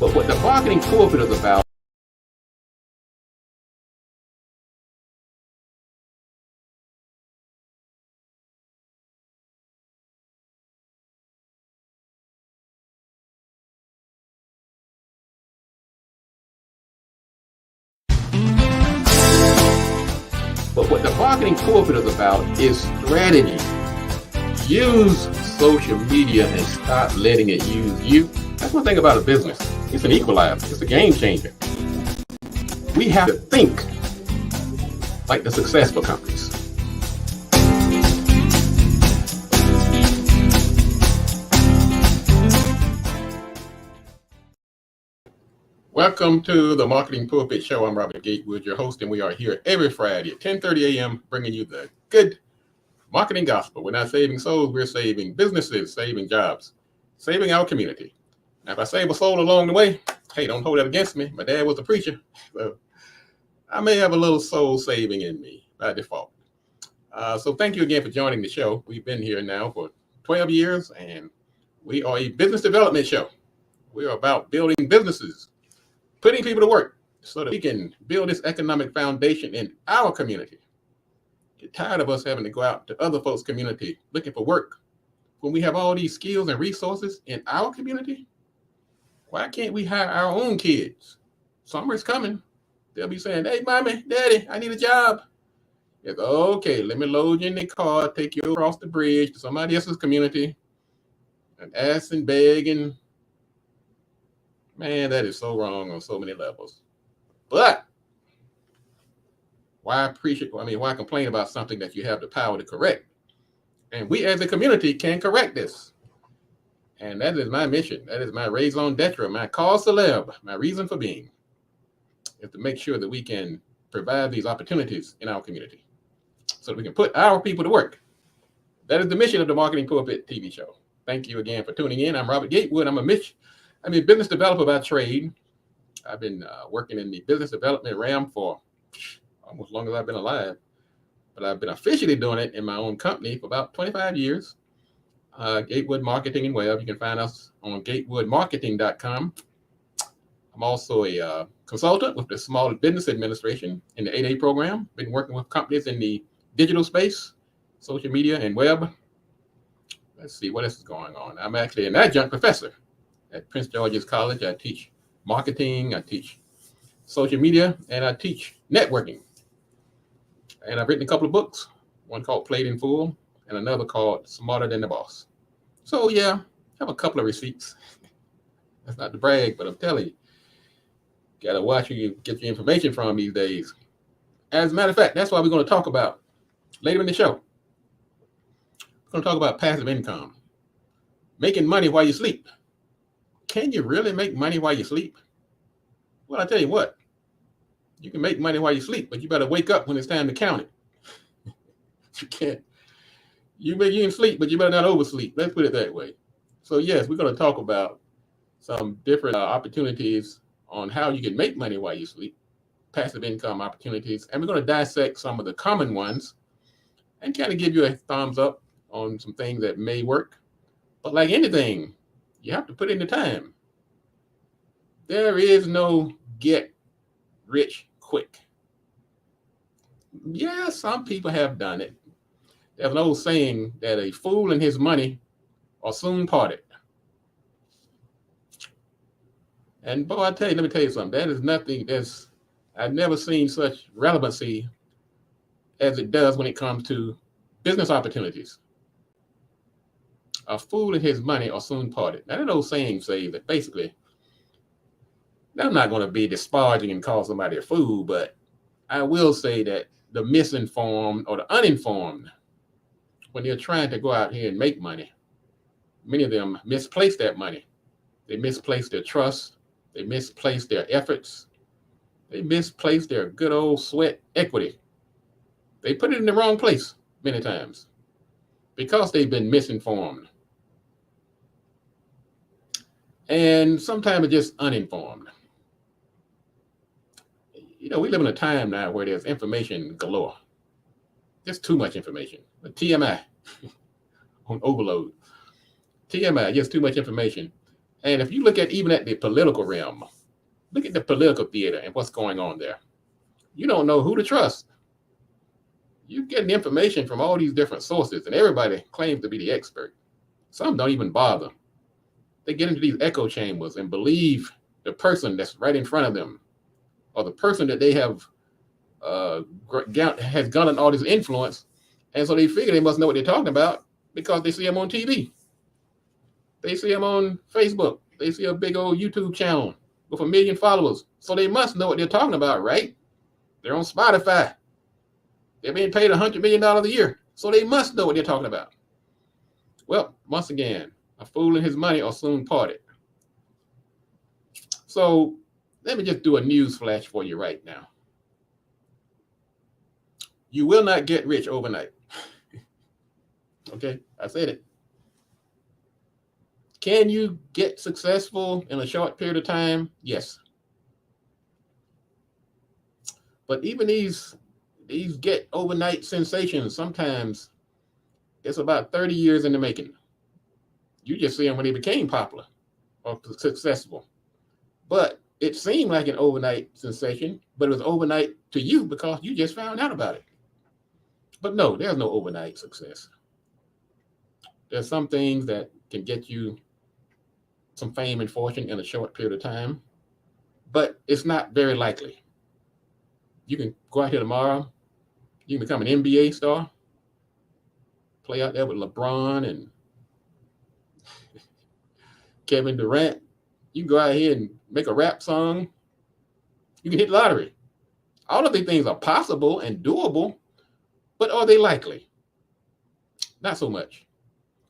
But what the marketing pulpit is about is strategy. Use social media and stop letting it use you. That's one thing about a business. It's an equalizer. It's a game changer. We have to think like the successful companies. Welcome to the Marketing Pulpit Show. I'm Robert Gatewood, your host, and we are here every Friday at 10:30 a.m. bringing you the good marketing gospel. We're not saving souls, we're saving businesses, saving jobs, saving our community. Now, if I save a soul along the way, hey, don't hold that against me. My dad was a preacher, so I may have a little soul saving in me by default. So thank you again for joining the show. We've been here now for 12 years, and we are a business development show. We are about building businesses, putting people to work so that we can build this economic foundation in our community. Get tired of us having to go out to other folks' community looking for work when we have all these skills and resources in our community. Why can't we hire our own kids? Summer's coming. They'll be saying, hey, mommy, daddy, I need a job. It's okay, let me load you in the car, take you across the bridge to somebody else's community and ask and beg. And man, that is so wrong on so many levels. But why complain about something that you have the power to correct? And we as a community can correct this. And that is my mission. That is my raison d'etre, my cause célèbre, my reason for being, is to make sure that we can provide these opportunities in our community so that we can put our people to work. That is the mission of the Marketing Pulpit TV show. Thank you again for tuning in. I'm Robert Gatewood. I'm a business developer by trade. I've been working in the business development realm for almost as long as I've been alive, but I've been officially doing it in my own company for about 25 years. Gatewood Marketing and Web. You can find us on gatewoodmarketing.com. I'm also a consultant with the Small Business Administration in the 8A program. Been working with companies in the digital space, social media, and web. Let's see what else is going on. I'm actually an adjunct professor at Prince George's College. I teach marketing, I teach social media, and I teach networking. And I've written a couple of books, one called Played in Full and another called Smarter Than the Boss. So yeah, I have a couple of receipts. That's not to brag, but I'm telling you, gotta watch who you get your information from these days. As a matter of fact, that's what we're going to talk about later in the show. We're going to talk about passive income, making money while you sleep. Can you really make money while you sleep? Well, I tell you what, you can make money while you sleep, but you better wake up when it's time to count it. You can't. You can sleep, but you better not oversleep. Let's put it that way. So yes, we're going to talk about some different opportunities on how you can make money while you sleep, passive income opportunities, and we're going to dissect some of the common ones and kind of give you a thumbs up on some things that may work. But like anything, you have to put in the time. There is no get rich quick. Yeah, some people have done it. There's an old saying that a fool and his money are soon parted. And boy, let me tell you something. That is nothing I've never seen such relevancy as it does when it comes to business opportunities. A fool and his money are soon parted. Now, that old saying says that basically, I'm not going to be disparaging and call somebody a fool, but I will say that the misinformed or the uninformed, when they're trying to go out here and make money, many of them misplace that money. They misplace their trust. They misplace their efforts. They misplace their good old sweat equity. They put it in the wrong place many times because they've been misinformed. And sometimes it's just uninformed. You know, we live in a time now where there's information galore. Just too much information. The TMI on overload. TMI, just too much information. And if you look at even at the political realm, look at the political theater and what's going on there. You don't know who to trust. You're getting information from all these different sources, and everybody claims to be the expert. Some don't even bother. They get into these echo chambers and believe the person that's right in front of them, or the person that they have has gotten all this influence, and so they figure they must know what they're talking about because they see them on TV, they see them on Facebook, they see a big old YouTube channel with 1 million followers, so they must know what they're talking about, right? They're on Spotify. They're being paid $100 million a year, so they must know what they're talking about. Well, once again, a fool and his money are soon parted. So let me just do a news flash for you right now. You will not get rich overnight. Okay, I said it. Can you get successful in a short period of time? Yes. But even these get overnight sensations, sometimes it's about 30 years in the making. You just see them when they became popular or successful. But it seemed like an overnight sensation, but it was overnight to you because you just found out about it. But no, there's no overnight success. There's some things that can get you some fame and fortune in a short period of time, but it's not very likely. You can go out here tomorrow, you can become an NBA star, play out there with LeBron and Kevin Durant. You can go out here and make a rap song. You can hit lottery. All of these things are possible and doable, but are they likely? Not so much.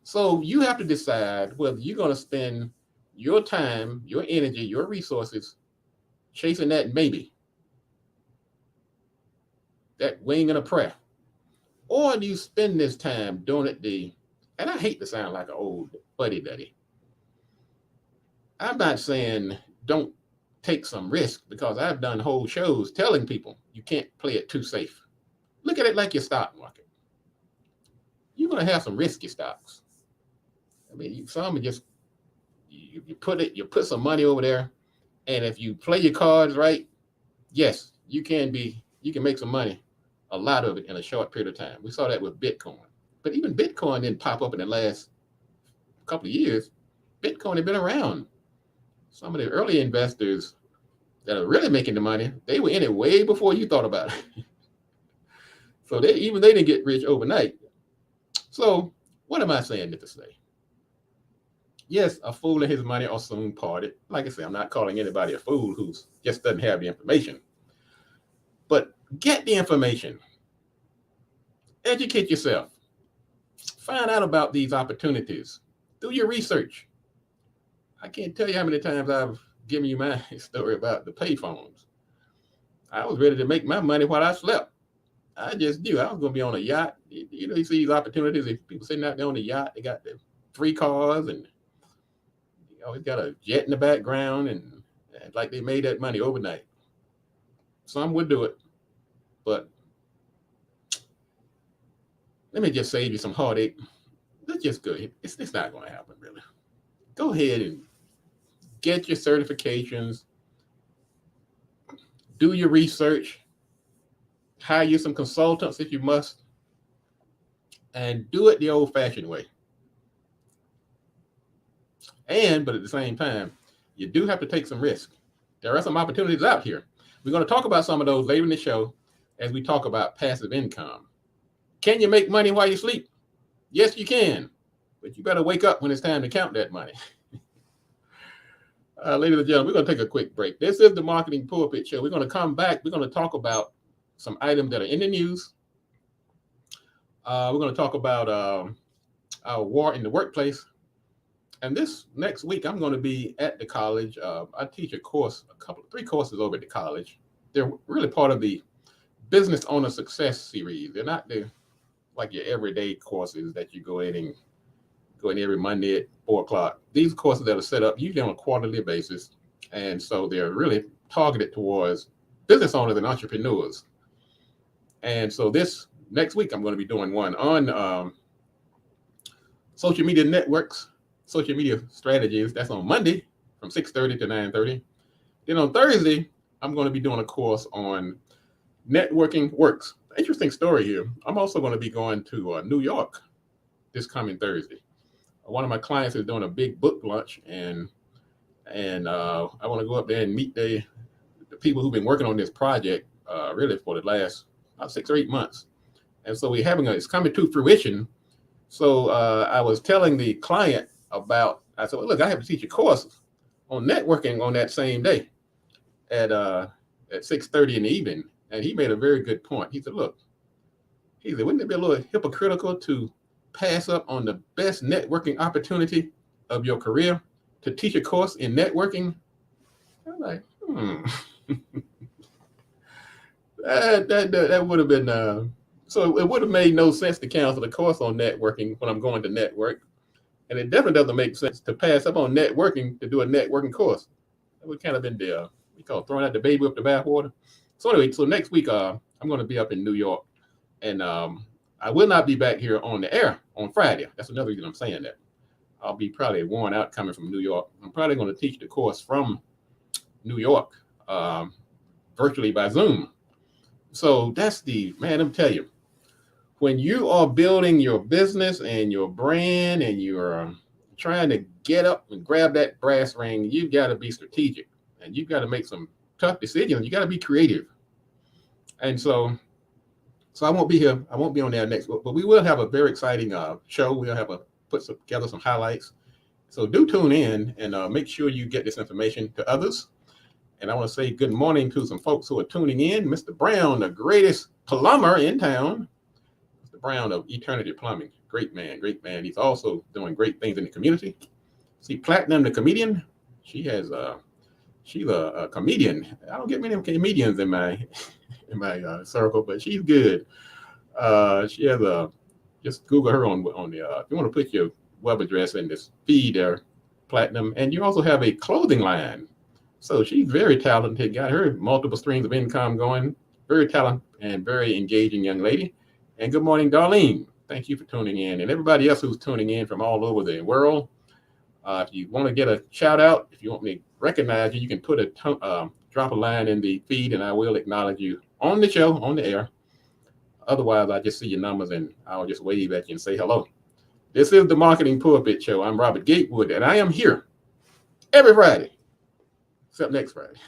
So you have to decide whether you're going to spend your time, your energy, your resources chasing that maybe, that wing and a prayer, or do you spend this time doing it and I hate to sound like an old fuddy-duddy. I'm not saying don't take some risk, because I've done whole shows telling people you can't play it too safe. Look at it like your stock market. You're going to have some risky stocks. I mean, some are just, you put some money over there, and if you play your cards right, yes, you can make some money, a lot of it in a short period of time. We saw that with Bitcoin. But even Bitcoin didn't pop up in the last couple of years. Bitcoin had been around. Some of the early investors that are really making the money, they were in it way before you thought about it. So they didn't get rich overnight. So what am I saying to say? Yes, a fool and his money are soon parted. Like I say, I'm not calling anybody a fool who just doesn't have the information. But get the information. Educate yourself. Find out about these opportunities. Do your research. I can't tell you how many times I've given you my story about the payphones. I was ready to make my money while I slept. I just knew I was going to be on a yacht. You know, you see these opportunities. If people sitting out there on the yacht, they got the 3 cars and always got a jet in the background, and like they made that money overnight. Some would do it, but let me just save you some heartache. Let's just go. It's not going to happen, really. Go ahead and get your certifications, do your research, hire some consultants if you must, and do it the old-fashioned way. But at the same time, you do have to take some risk. There are some opportunities out here. We're going to talk about some of those later in the show as we talk about passive income. Can you make money while you sleep? Yes, you can, but you better wake up when it's time to count that money. Ladies and gentlemen, we're going to take a quick break. This is the Marketing Pulpit Show. We're going to come back. We're going to talk about some items that are in the news. We're going to talk about our war in the workplace. And this next week, I'm going to be at the college. I teach a course, 3 courses over at the college. They're really part of the Business Owner Success series. They're not like your everyday courses that you go in every Monday at 4 o'clock. These courses that are set up usually on a quarterly basis. And so they're really targeted towards business owners and entrepreneurs. And so this next week, I'm going to be doing one on social media networks social media strategies. That's on Monday from 6:30 to 9:30. Then on Thursday, I'm going to be doing a course on networking works. Interesting story here. I'm also going to be going to New York this coming Thursday. One of my clients is doing a big book launch, and I want to go up there and meet the people who've been working on this project really for the last about 6 or 8 months. And so it's coming to fruition. So I was telling the client I said, well, look, I have to teach a course on networking on that same day at 6:30 in the evening. And he made a very good point. He said, wouldn't it be a little hypocritical to pass up on the best networking opportunity of your career to teach a course in networking? I'm like, that would have been, so it would have made no sense to cancel the course on networking when I'm going to network. And it definitely doesn't make sense to pass up on networking to do a networking course. That would kind of been we call throwing out the baby with the bathwater. So anyway, so next week, I'm going to be up in New York, and I will not be back here on the air on Friday. That's another reason I'm saying that. I'll be probably worn out coming from New York. I'm probably going to teach the course from New York virtually by Zoom. So that's let me tell you, when you are building your business and your brand and you're trying to get up and grab that brass ring, you've got to be strategic and you've got to make some tough decisions. You got to be creative. And so I won't be here. I won't be on there next week, but we will have a very exciting show. We'll put together some highlights. So do tune in and make sure you get this information to others. And I want to say good morning to some folks who are tuning in. Mr. Brown, the greatest plumber in town. Mr. Brown of Eternity Plumbing. Great man, great man. He's also doing great things in the community. See, Platinum, the comedian. She's a comedian. I don't get many comedians in my circle, but she's good. She has just Google her on the if you want to put your web address in this feed there, Platinum, and you also have a clothing line. So she's very talented, got her multiple streams of income going, very talented and very engaging young lady. And good morning, Darlene. Thank you for tuning in. And everybody else who's tuning in from all over the world. If you want to get a shout out, if you want me to recognize you, you can put drop a line in the feed and I will acknowledge you on the show, on the air. Otherwise, I just see your numbers and I'll just wave at you and say hello. This is the Marketing Pulpit Show. I'm Robert Gatewood and I am here every Friday. Except next Friday.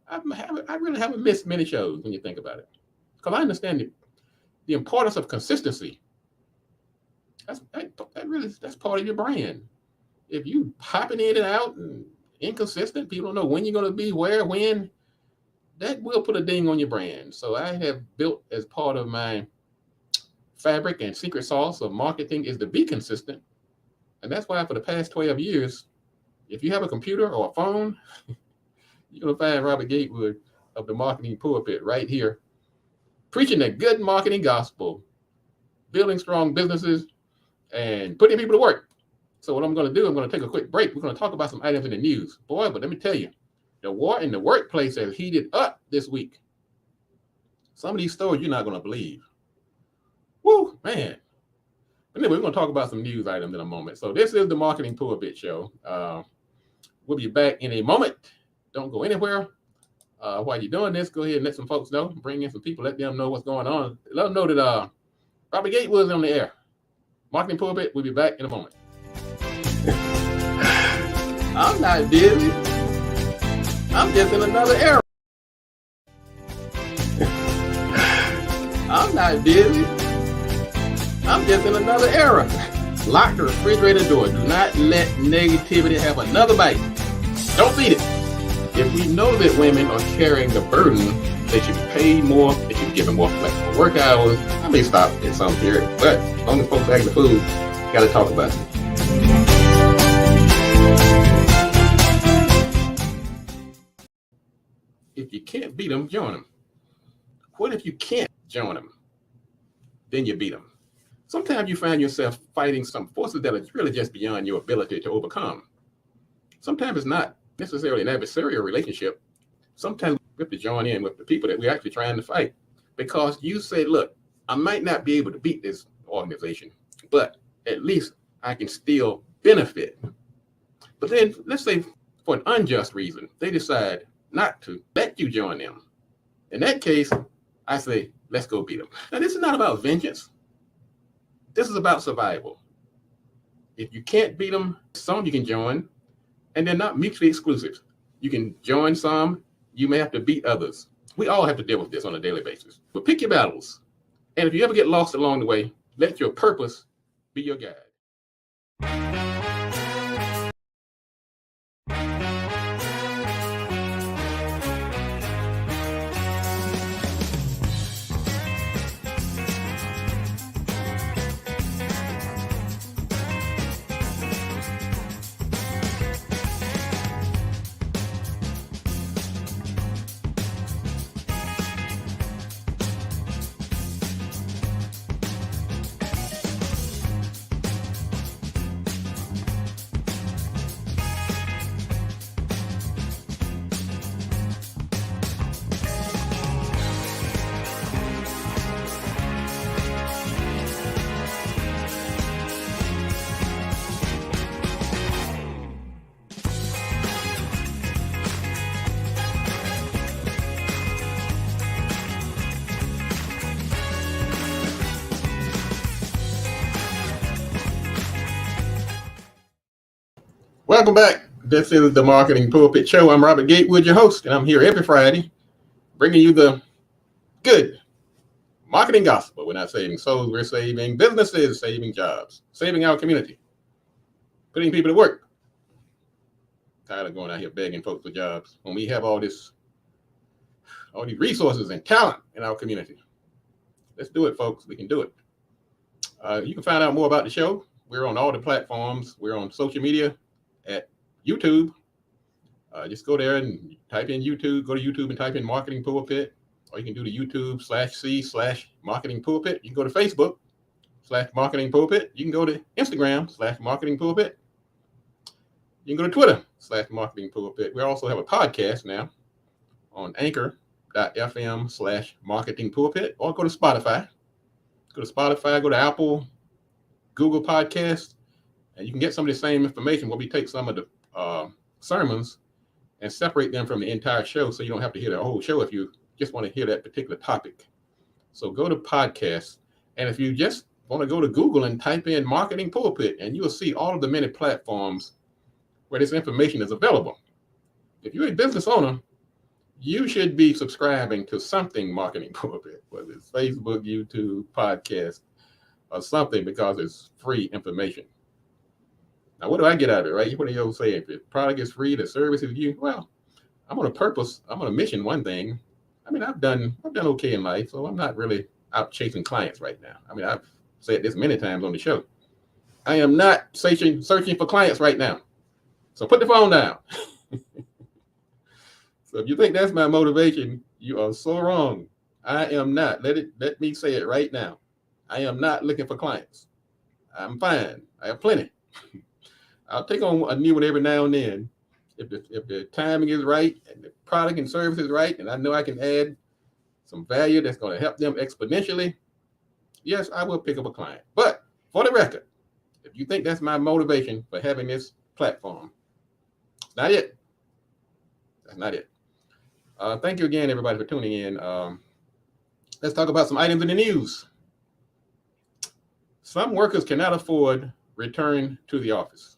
I really haven't missed many shows when you think about it. Because I understand the importance of consistency. That's part of your brand. If you hopping in and out and inconsistent, people don't know when you're going to be, where, when, that will put a ding on your brand. So I have built as part of my fabric and secret sauce of marketing is to be consistent. And that's why for the past 12 years, if you have a computer or a phone, you're going to find Robert Gatewood of the Marketing Pulpit right here, preaching the good marketing gospel, building strong businesses, and putting people to work. So what I'm going to do, I'm going to take a quick break. We're going to talk about some items in the news. Boy, but let me tell you, the war in the workplace has heated up this week. Some of these stories you're not going to believe. Woo, man. But anyway, we're going to talk about some news items in a moment. So this is the Marketing Pulpit Show. We'll be back in a moment. Don't go anywhere. While you're doing this, go ahead and let some folks know. Bring in some people. Let them know what's going on. Let them know that Robert Gatewood is on the air. Marketing Pulpit, we'll be back in a moment. I'm not busy. I'm just in another era. I'm not busy. I'm just in another era. Lock the refrigerator door. Do not let negativity have another bite. Don't feed it. If we know that women are carrying the burden, they should be paid more. They should be given more flexible work hours. I may stop in some period, but as long as folks bag the food, got to talk about it. If you can't beat them, join them. What if you can't join them? Then you beat them. Sometimes you find yourself fighting some forces that are really just beyond your ability to overcome. Sometimes it's not necessarily an adversarial relationship. Sometimes we have to join in with the people that we're actually trying to fight. Because you say, look, I might not be able to beat this organization, but at least I can still benefit. But then let's say for an unjust reason, they decide not to let you join them. In that case, I say, let's go beat them. Now, this is not about vengeance. This is about survival. If you can't beat them, some you can join, and they're not mutually exclusive. You can join some, you may have to beat others. We all have to deal with this on a daily basis. But pick your battles. And if you ever get lost along the way, let your purpose be your guide. Welcome back. This is the Marketing Pulpit Show. I'm Robert Gatewood, your host, and I'm here every Friday bringing you the good marketing gospel. We're not saving souls, we're saving businesses, saving jobs, saving our community, putting people to work. Tired of going out here begging folks for jobs when we have all these resources and talent in our community. Let's do it, folks. We can do it. You can find out more about the show. We're on all the platforms. We're on social media at YouTube. Just go there and type in YouTube. Go to YouTube and type in Marketing Pulpit, or you can do the YouTube/C/Marketing Pulpit. You can go to Facebook/Marketing Pulpit. You can go to Instagram/Marketing Pulpit. You can go to Twitter/Marketing Pulpit. We also have a podcast now on Anchor.fm/Marketing Pulpit, or go to Spotify. Go to Spotify, go to Apple, Google Podcasts, and you can get some of the same information where we take some of the sermons and separate them from the entire show, so you don't have to hear the whole show if you just want to hear that particular topic. So go to podcasts, and if you just want to go to Google and type in Marketing Pulpit, and you will see all of the many platforms where this information is available. If you're a business owner, you should be subscribing to something Marketing Pulpit, whether it's Facebook, YouTube, podcast, or something, because it's free information. Now, what do I get out of it, right? What do you say? If the product is free, the service is you. Well, I'm on a purpose. I'm on a mission. One thing. I mean, I've done okay in life, so I'm not really out chasing clients right now. I mean, I've said this many times on the show. I am not searching for clients right now. So put the phone down. So if you think that's my motivation, you are so wrong. I am not. Let me say it right now. I am not looking for clients. I'm fine. I have plenty. I'll take on a new one every now and then. If the timing is right and the product and service is right, and I know I can add some value that's going to help them exponentially, yes, I will pick up a client. But for the record, if you think that's my motivation for having this platform, it's not it. That's not it. Thank you again, everybody, for tuning in. Let's talk about some items in the news. Some workers cannot afford return to the office.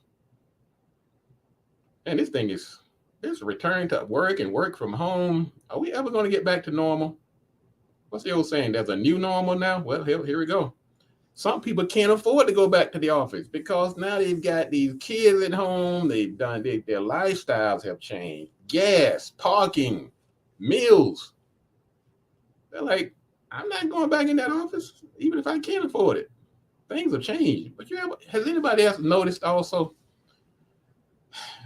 And this return to work and work from home. Are we ever going to get back to normal? What's the old saying? There's a new normal now? Well, here we go. Some people can't afford to go back to the office because now they've got these kids at home. Their lifestyles have changed. Gas, parking, meals. They're like, I'm not going back in that office, even if I can't afford it. Things have changed. But has anybody else noticed also?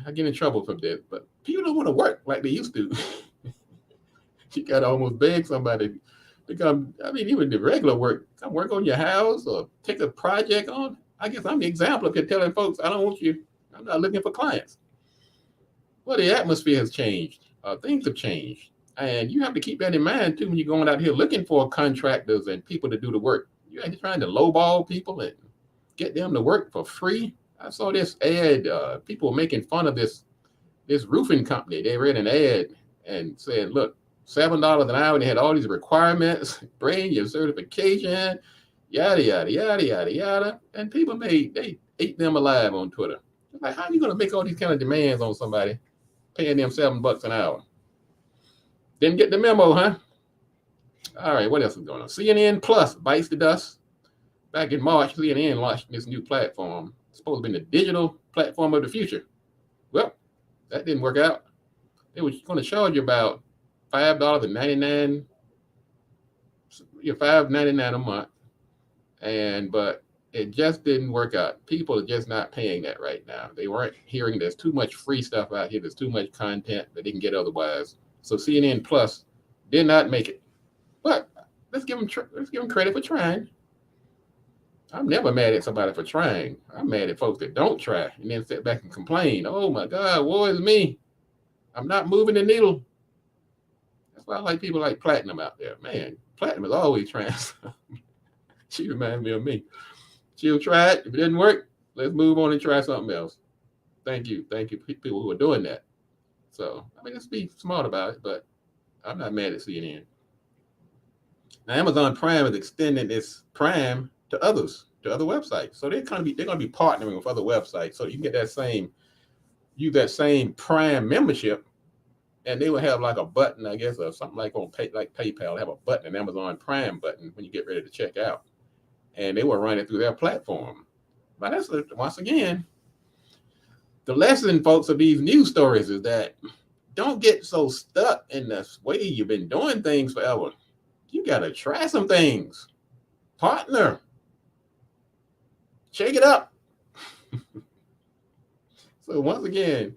I get in trouble for this, but people don't want to work like they used to. You got to almost beg somebody to come. I mean, even the regular work, come work on your house or take a project on. I guess I'm the example of telling folks, I don't want you. I'm not looking for clients. Well, the atmosphere has changed. Things have changed. And you have to keep that in mind, too, when you're going out here looking for contractors and people to do the work. You're trying to lowball people and get them to work for free. I saw this ad. People making fun of this roofing company. They read an ad and said, "Look, $7 an hour." And they had all these requirements: bring your certification, yada yada yada yada yada. And people they ate them alive on Twitter. Like, how are you going to make all these kind of demands on somebody, paying them $7 an hour? Didn't get the memo, huh? All right, what else is going on? CNN Plus bites the dust. Back in March, CNN launched this new platform. It's supposed to be the digital platform of the future. Well, that didn't work out. They were going to charge you about $5.99, $5.99 a month, but it just didn't work out. People are just not paying that right now. They weren't hearing there's too much free stuff out here. There's too much content that they can get otherwise. So CNN Plus did not make it. But let's give them credit for trying. I'm never mad at somebody for trying. I'm mad at folks that don't try and then sit back and complain. Oh my God, woe is me. I'm not moving the needle. That's why I like people like Platinum out there. Man, Platinum is always trying. She reminds me of me. She'll try it. If it doesn't work, let's move on and try something else. Thank you. Thank you, people who are doing that. So, I mean, let's be smart about it, but I'm not mad at CNN. Now, Amazon Prime is extending its Prime to others, to other websites. So they're going to be partnering with other websites, so you can get use that same Prime membership, and they will have like a button, I guess, or something like like PayPal, have a button, an Amazon Prime button when you get ready to check out, and they will run it through their platform. But that's once again, the lesson, folks, of these news stories is that don't get so stuck in the way you've been doing things forever. You got to try some things. Partner. Shake it up. So once again,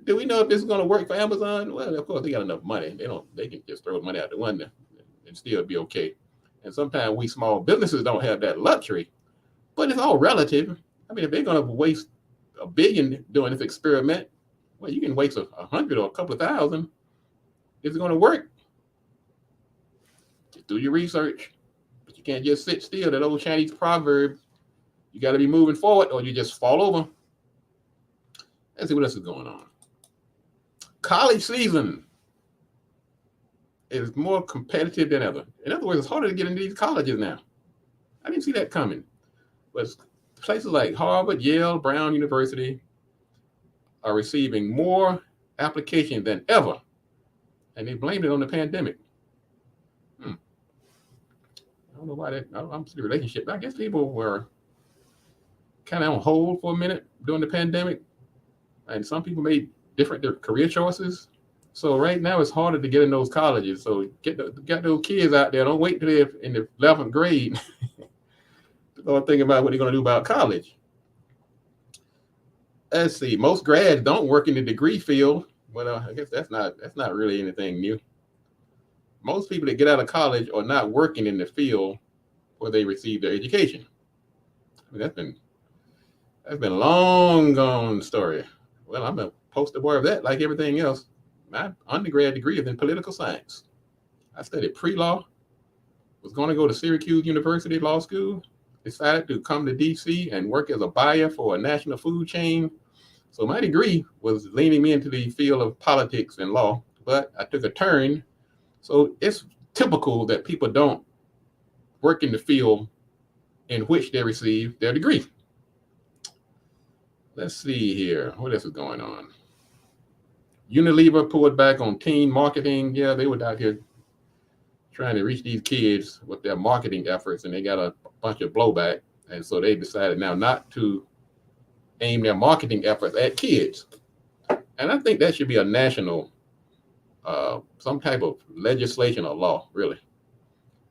do we know if this is going to work for Amazon? Well, of course, they got enough money. They can just throw money out the window and still be okay. And sometimes we small businesses don't have that luxury, but it's all relative. I mean, if they're going to waste $1 billion doing this experiment, well, you can waste 100 or a couple of thousand. Is it going to work? Just do your research, but you can't just sit still. That old Chinese proverb, you got to be moving forward or you just fall over. Let's see what else is going on. College season is more competitive than ever. In other words, it's harder to get into these colleges now. I didn't see that coming. But places like Harvard, Yale, Brown University are receiving more applications than ever. And they blamed it on the pandemic. I don't know why that. I don't see the relationship. I guess people were kind of on hold for a minute during the pandemic. And some people made different career choices. So right now it's harder to get in those colleges. So get those kids out there. Don't wait till they're in the 11th grade to start thinking about what they're going to do about college. Let's see. Most grads don't work in the degree field. Well, I guess that's not really anything new. Most people that get out of college are not working in the field where they receive their education. I mean, that's been a long gone story. Well, I'm a poster boy of that, like everything else. My undergrad degree is in political science. I studied pre-law, was going to go to Syracuse University Law School, decided to come to DC and work as a buyer for a national food chain. So my degree was leaning me into the field of politics and law, but I took a turn. So it's typical that people don't work in the field in which they receive their degree. Let's see here. What else is going on? Unilever pulled back on teen marketing. Yeah, they were out here trying to reach these kids with their marketing efforts, and they got a bunch of blowback. And so they decided now not to aim their marketing efforts at kids. And I think that should be a national, some type of legislation or law, really.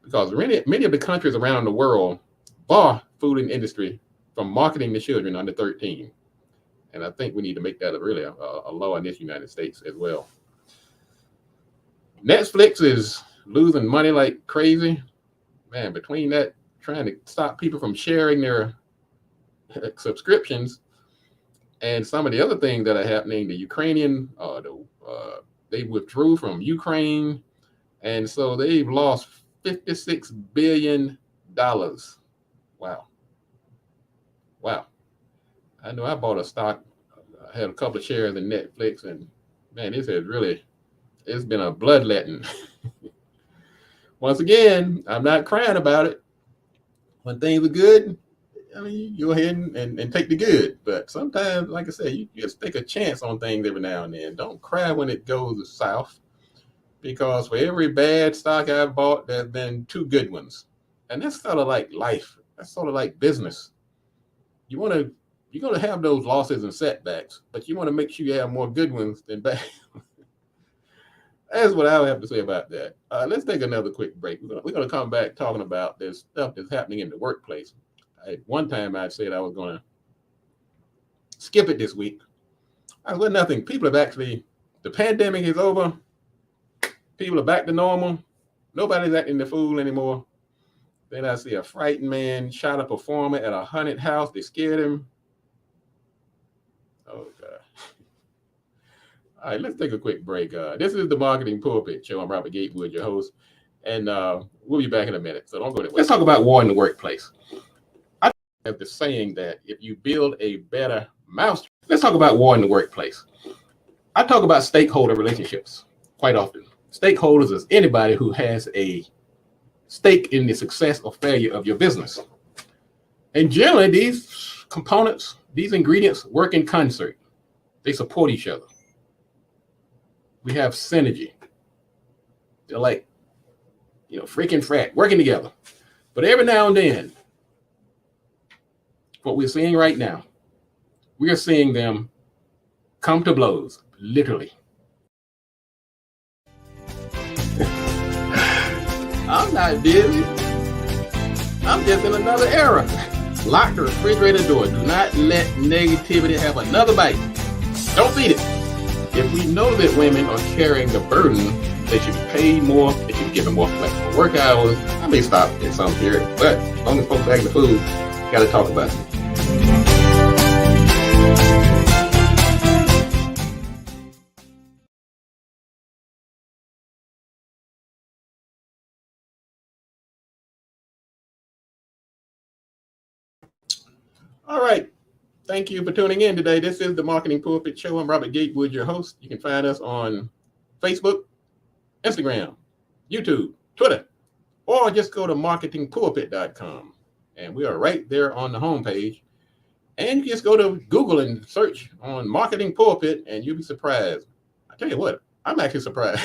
Because many of the countries around the world bar food and industry from marketing to children under 13. And I think we need to make that a law in this United States as well. Netflix is losing money like crazy. Man, between that, trying to stop people from sharing their subscriptions and some of the other things that are happening, the Ukrainian, they withdrew from Ukraine. And so they've lost $56 billion. Wow. I know I bought a stock. I had a couple of shares in Netflix, and man, it's been a bloodletting. Once again, I'm not crying about it. When things are good, I mean, you go ahead and take the good. But sometimes, like I said, you just take a chance on things every now and then. Don't cry when it goes south, because for every bad stock I've bought, there's been two good ones. And that's sort of like life. That's sort of like business. You want to you're going to have those losses and setbacks, but you want to make sure you have more good ones than bad. That's what I would have to say about that. Let's take another quick break. We're gonna come back talking about this stuff that's happening in the workplace. One time I said I was going to skip it this week. Well, nothing. The pandemic is over. People are back to normal. Nobody's acting the fool anymore. Then I see a frightened man shot a performer at a haunted house. They scared him. Oh, God. All right, let's take a quick break. This is the Marketing Pulpit Show. I'm Robert Gatewood, your host. And we'll be back in a minute. So don't go anywhere. Let's talk about war in the workplace. I have the saying that if you build a better mousetrap, let's talk about war in the workplace. I talk about stakeholder relationships quite often. Stakeholders is anybody who has a stake in the success or failure of your business. And generally, these components, these ingredients work in concert. They support each other. We have synergy. They're like, freaking frat, working together. But every now and then, what we're seeing right now, we are seeing them come to blows, literally. I'm not busy. I'm just in another era. Lock the refrigerator door. Do not let negativity have another bite. Don't feed it. If we know that women are carrying the burden, they should be paid more. They should be given more flexible work hours. I may stop in some period, but as long as folks back the food, got to talk about it. All right. Thank you for tuning in today. This is the Marketing Pulpit Show. I'm Robert Gatewood, your host. You can find us on Facebook, Instagram, YouTube, Twitter, or just go to marketingpulpit.com. And we are right there on the homepage. And you just go to Google and search on Marketing Pulpit, and you'll be surprised. I tell you what, I'm actually surprised.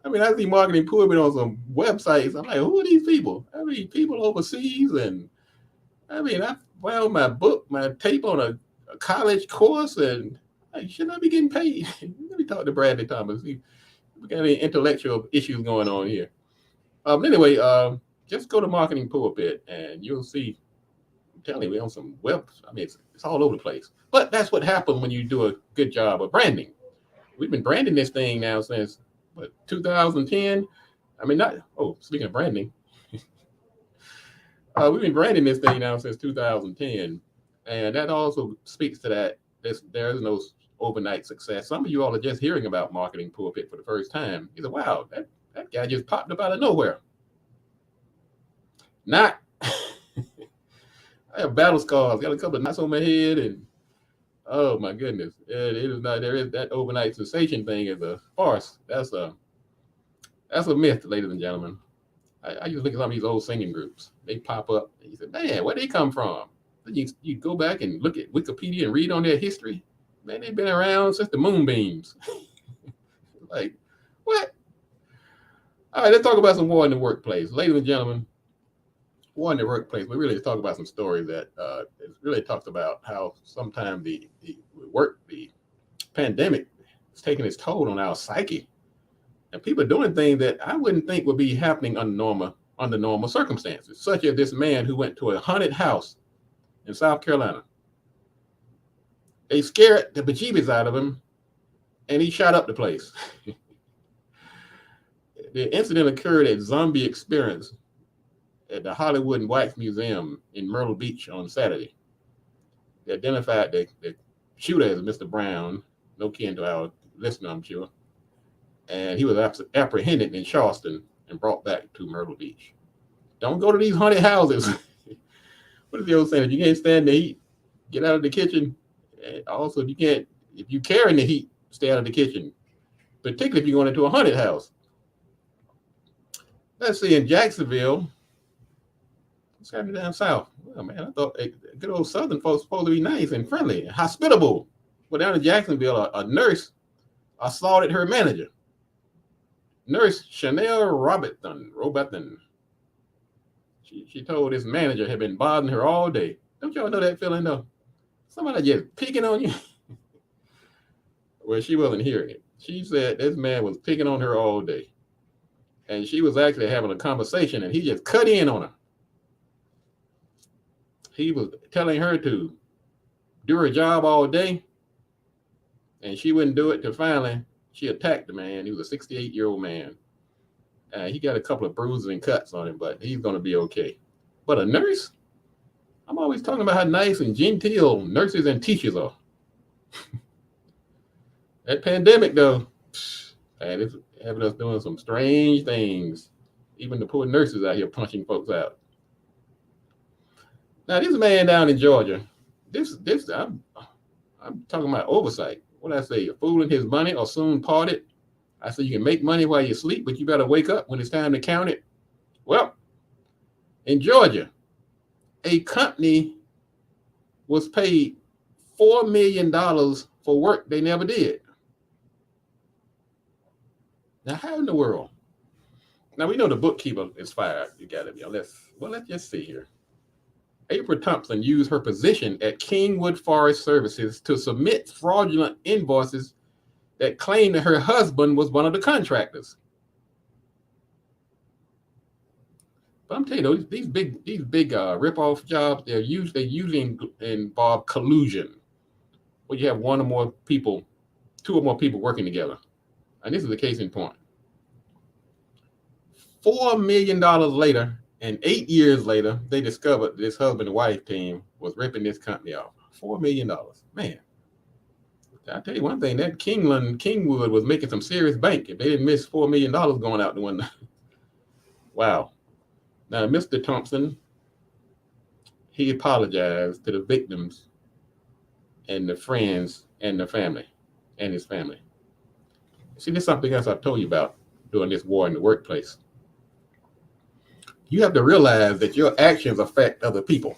I mean, I see Marketing Pulpit on some websites. I'm like, who are these people? I mean, people overseas. And I mean, I found my tape on a college course, and I should not be getting paid. Let me talk to Bradley Thomas. We got any intellectual issues going on here. Anyway, just go to Marketing Pulpit, and you'll see. I'm telling you, we're on some web. I mean, it's all over the place. But that's what happens when you do a good job of branding. We've been branding this thing now since 2010. I mean, speaking of branding, we've been branding this thing now since 2010, and that also speaks to that. There is no overnight success. Some of you all are just hearing about Marketing Pulpit for the first time. You say, wow, that guy just popped up out of nowhere. Not. I have battle scars, got a couple of knots on my head, and oh my goodness, it is not. There is that overnight sensation thing is a farce. That's a myth, ladies and gentlemen. I used to look at some of these old singing groups. They pop up, and you say, man, where they come from? You go back and look at Wikipedia and read on their history. Man, they've been around since the moonbeams. Like, what? All right, let's talk about some war in the workplace. Ladies and gentlemen, war in the workplace, we really talk about some stories that it really talks about how sometimes the pandemic is taking its toll on our psyche. And people are doing things that I wouldn't think would be happening under normal circumstances, such as this man who went to a haunted house in South Carolina. They scared the bejeebies out of him, and he shot up the place. The incident occurred at Zombie Experience at the Hollywood and Wax Museum in Myrtle Beach on Saturday. They identified the shooter as Mr. Brown, no kin to our listener, I'm sure. And he was apprehended in Charleston and brought back to Myrtle Beach. Don't go to these haunted houses. What is the old saying? If you can't stand the heat, Get out of the kitchen. And also, if you care in the heat, stay out of the kitchen, particularly if you're going into a haunted house. Let's see, in Jacksonville, what's happening down south? Well, man, I thought good old Southern folks supposed to be nice and friendly and hospitable. Well, down in Jacksonville, a nurse assaulted her manager. Nurse Chanel Robertson. She told this manager had been bothering her all day. Don't y'all know that feeling though? Somebody just picking on you. Well, she wasn't hearing it. She said this man was picking on her all day. And she was actually having a conversation and he just cut in on her. He was telling her to do her job all day. And she wouldn't do it till finally she attacked the man. He was a 68-year-old man. He got a couple of bruises and cuts on him, but he's going to be okay. But a nurse? I'm always talking about how nice and genteel nurses and teachers are. That pandemic, though, man, it's having us doing some strange things. Even the poor nurses out here punching folks out. Now, this man down in Georgia, I'm talking about oversight. What I say, fooling his money or soon parted. I said you can make money while you sleep, but you better wake up when it's time to count it. Well, in Georgia, a company was paid $4 million for work they never did. Now, how in the world? Now, we know the bookkeeper is fired. You got to be. Let's just see here. April Thompson used her position at Kingwood Forest Services to submit fraudulent invoices that claimed that her husband was one of the contractors. But I'm telling you, these big rip-off jobs, they usually involve collusion, where you have one or more people, two or more people working together. And this is the case in point. $4 million later, and 8 years later, they discovered this husband and wife team was ripping this company off. $4 million. Man, I'll tell you one thing, that Kingwood was making some serious bank if they didn't miss $4 million going out the window. Wow. Now, Mr. Thompson, he apologized to the victims and the friends and the family and his family. See, there's something else I've told you about during this war in the workplace. You have to realize that your actions affect other people.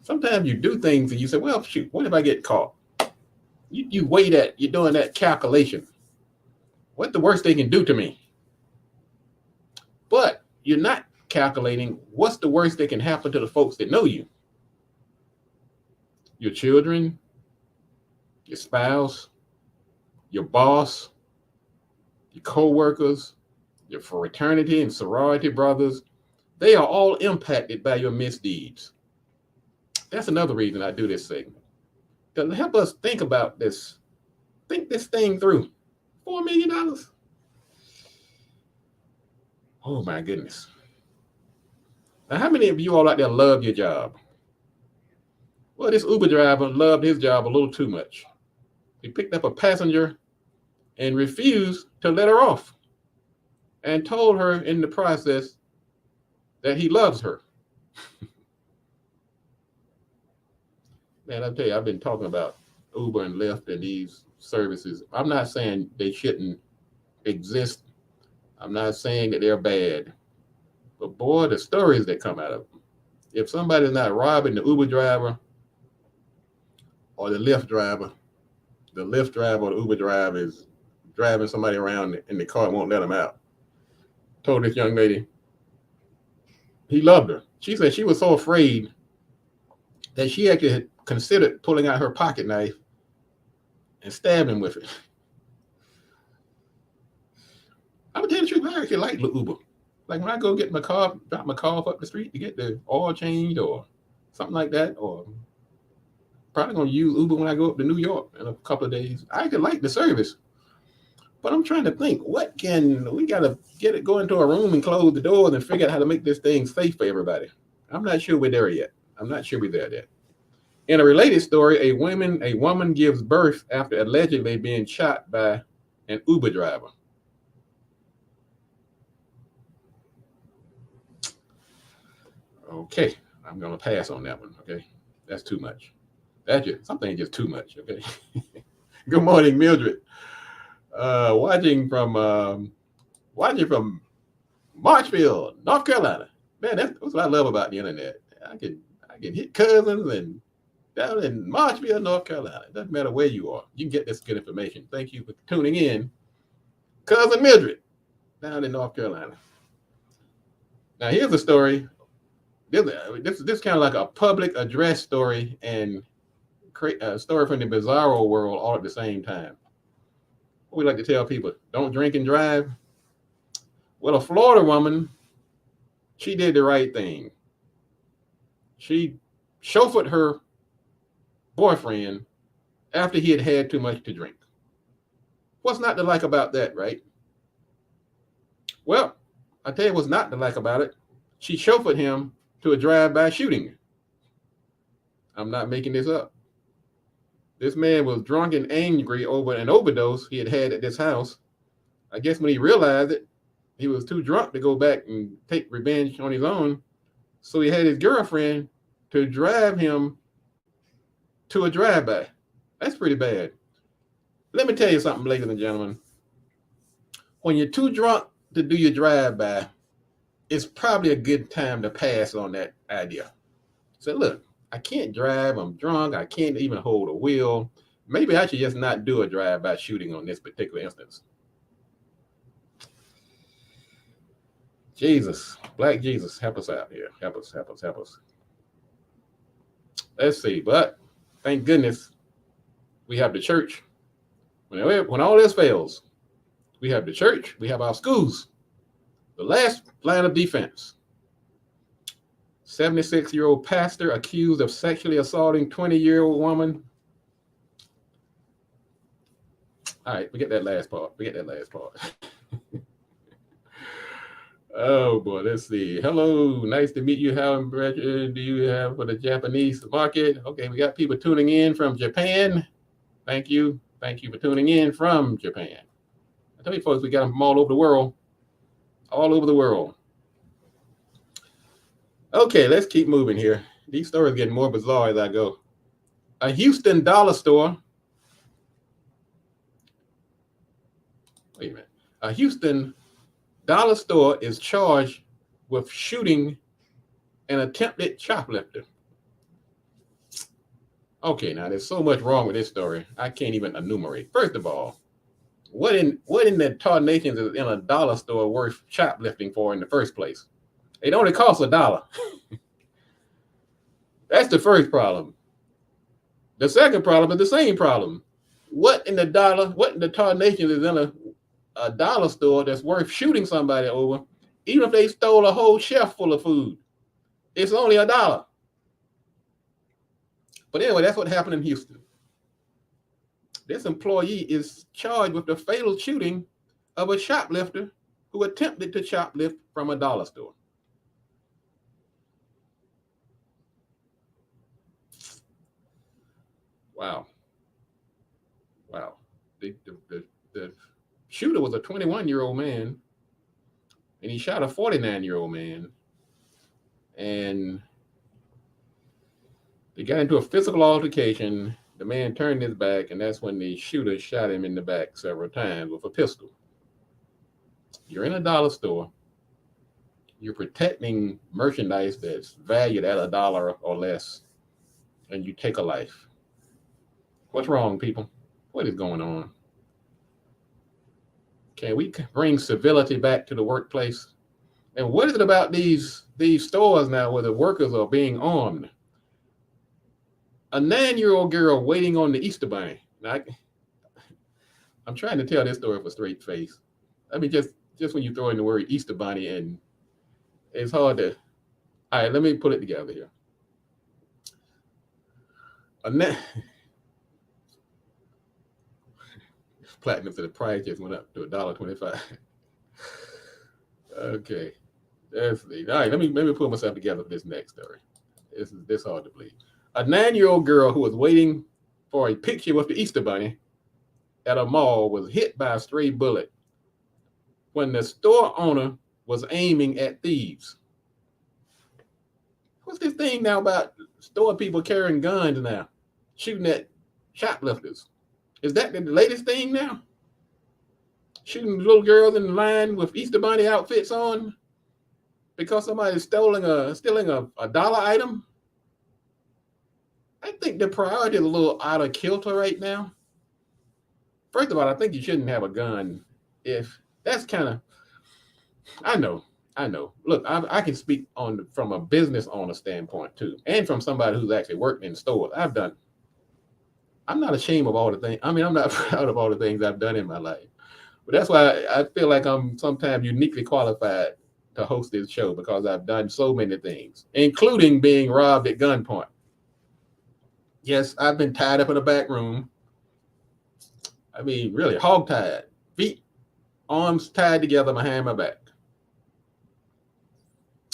Sometimes you do things and you say, well, shoot, what if I get caught? You weigh that, you're doing that calculation. What's the worst they can do to me? But you're not calculating what's the worst that can happen to the folks that know you. Your children, your spouse, your boss, your co-workers, your fraternity and sorority brothers, they are all impacted by your misdeeds. That's another reason I do this segment. To help us think about this, think this thing through. $4 million? Oh my goodness. Now, how many of you all out there love your job? Well, this Uber driver loved his job a little too much. He picked up a passenger and refused to let her off and told her in the process that he loves her. Man, I'll tell you, I've been talking about Uber and Lyft and these services. I'm not saying they shouldn't exist. I'm not saying that they're bad. But boy, the stories that come out of them. If somebody's not robbing the Uber driver or the Lyft driver or the Uber driver is driving somebody around in the car and won't let them out. Told this young lady he loved her. She said she was so afraid that she actually had considered pulling out her pocket knife and stabbing him with it. I'm gonna tell you the truth, I actually like Uber. Like when I go get my car, drop my car off up the street to get the oil changed or something like that, or probably gonna use Uber when I go up to New York in a couple of days. I actually like the service. But I'm trying to think, we gotta go into a room and close the doors and figure out how to make this thing safe for everybody. I'm not sure we're there yet. In a related story, a woman gives birth after allegedly being shot by an Uber driver. Okay, I'm gonna pass on that one. Okay, that's too much. That's just something just too much. Okay. Good morning, Mildred. Watching from Marshfield, North Carolina. Man, that's what I love about the internet. I can hit cousins and down in Marshfield, North Carolina. It doesn't matter where you are. You can get this good information. Thank you for tuning in, cousin Mildred, down in North Carolina. Now here's a story. This kind of like a public address story and a story from the bizarro world all at the same time. We like to tell people, don't drink and drive. Well, a Florida woman, she did the right thing. She chauffeured her boyfriend after he had had too much to drink. What's not to like about that, right? Well, I tell you what's not to like about it. She chauffeured him to a drive-by shooting. I'm not making this up. This man was drunk and angry over an overdose he had at this house. I guess when he realized it, he was too drunk to go back and take revenge on his own. So he had his girlfriend to drive him to a drive-by. That's pretty bad. Let me tell you something, ladies and gentlemen. When you're too drunk to do your drive-by, it's probably a good time to pass on that idea. So look, I can't drive, I'm drunk, I can't even hold a wheel. Maybe I should just not do a drive-by shooting on this particular instance. Jesus, Black Jesus, help us out here. Help us. Let's see, but thank goodness we have the church. When all this fails, we have the church, we have our schools. The last line of defense. 76-year-old pastor accused of sexually assaulting 20-year-old woman. All right, forget that last part. Oh boy, let's see. Hello, nice to meet you. How impressive do you have for the Japanese market? Okay, we got people tuning in from Japan. Thank you for tuning in from Japan. I tell you folks, we got them from all over the world. Okay, let's keep moving here. These stories are getting more bizarre as I go. A Houston dollar store. Wait a minute. A Houston dollar store is charged with shooting an attempted shoplifter. Okay, now there's so much wrong with this story. I can't even enumerate. First of all, what in the tarnations is in a dollar store worth shoplifting for in the first place? It only costs $1. That's the first problem. The second problem is the same problem. What in the tarnations is in a dollar store that's worth shooting somebody over, even if they stole a whole shelf full of food? It's only $1. But anyway, that's what happened in Houston. This employee is charged with the fatal shooting of a shoplifter who attempted to shoplift from a dollar store. Wow. The shooter was a 21-year-old man, and he shot a 49-year-old man, and they got into a physical altercation. The man turned his back, and that's when the shooter shot him in the back several times with a pistol. You're in a dollar store. You're protecting merchandise that's valued at $1 or less, and you take a life. What's wrong, people? What is going on? Can we bring civility back to the workplace? And what is it about these stores now where the workers are being armed? A 9-year-old girl waiting on the Easter Bunny. Now, I'm trying to tell this story with a straight face. I mean, just when you throw in the word Easter Bunny, and it's hard to. All right, let me put it together here. Platinum, so the price just went up to $1.25. Okay, that's the. All right, let me put myself together for this next story. This hard to believe. A 9-year-old girl who was waiting for a picture with the Easter Bunny at a mall was hit by a stray bullet when the store owner was aiming at thieves. What's this thing now about store people carrying guns now, shooting at shoplifters? Is that the latest thing now? Shooting little girls in line with Easter Bunny outfits on because somebody's stealing a dollar item? I think the priority is a little out of kilter right now. First of all, I think you shouldn't have a gun if that's kind of, I know. Look, I can speak on from a business owner standpoint too, and from somebody who's actually worked in stores. I'm not ashamed of all the things. I mean, I'm not proud of all the things I've done in my life. But that's why I feel like I'm sometimes uniquely qualified to host this show because I've done so many things, including being robbed at gunpoint. Yes, I've been tied up in a back room. I mean, really hog-tied, feet, arms tied together behind my back.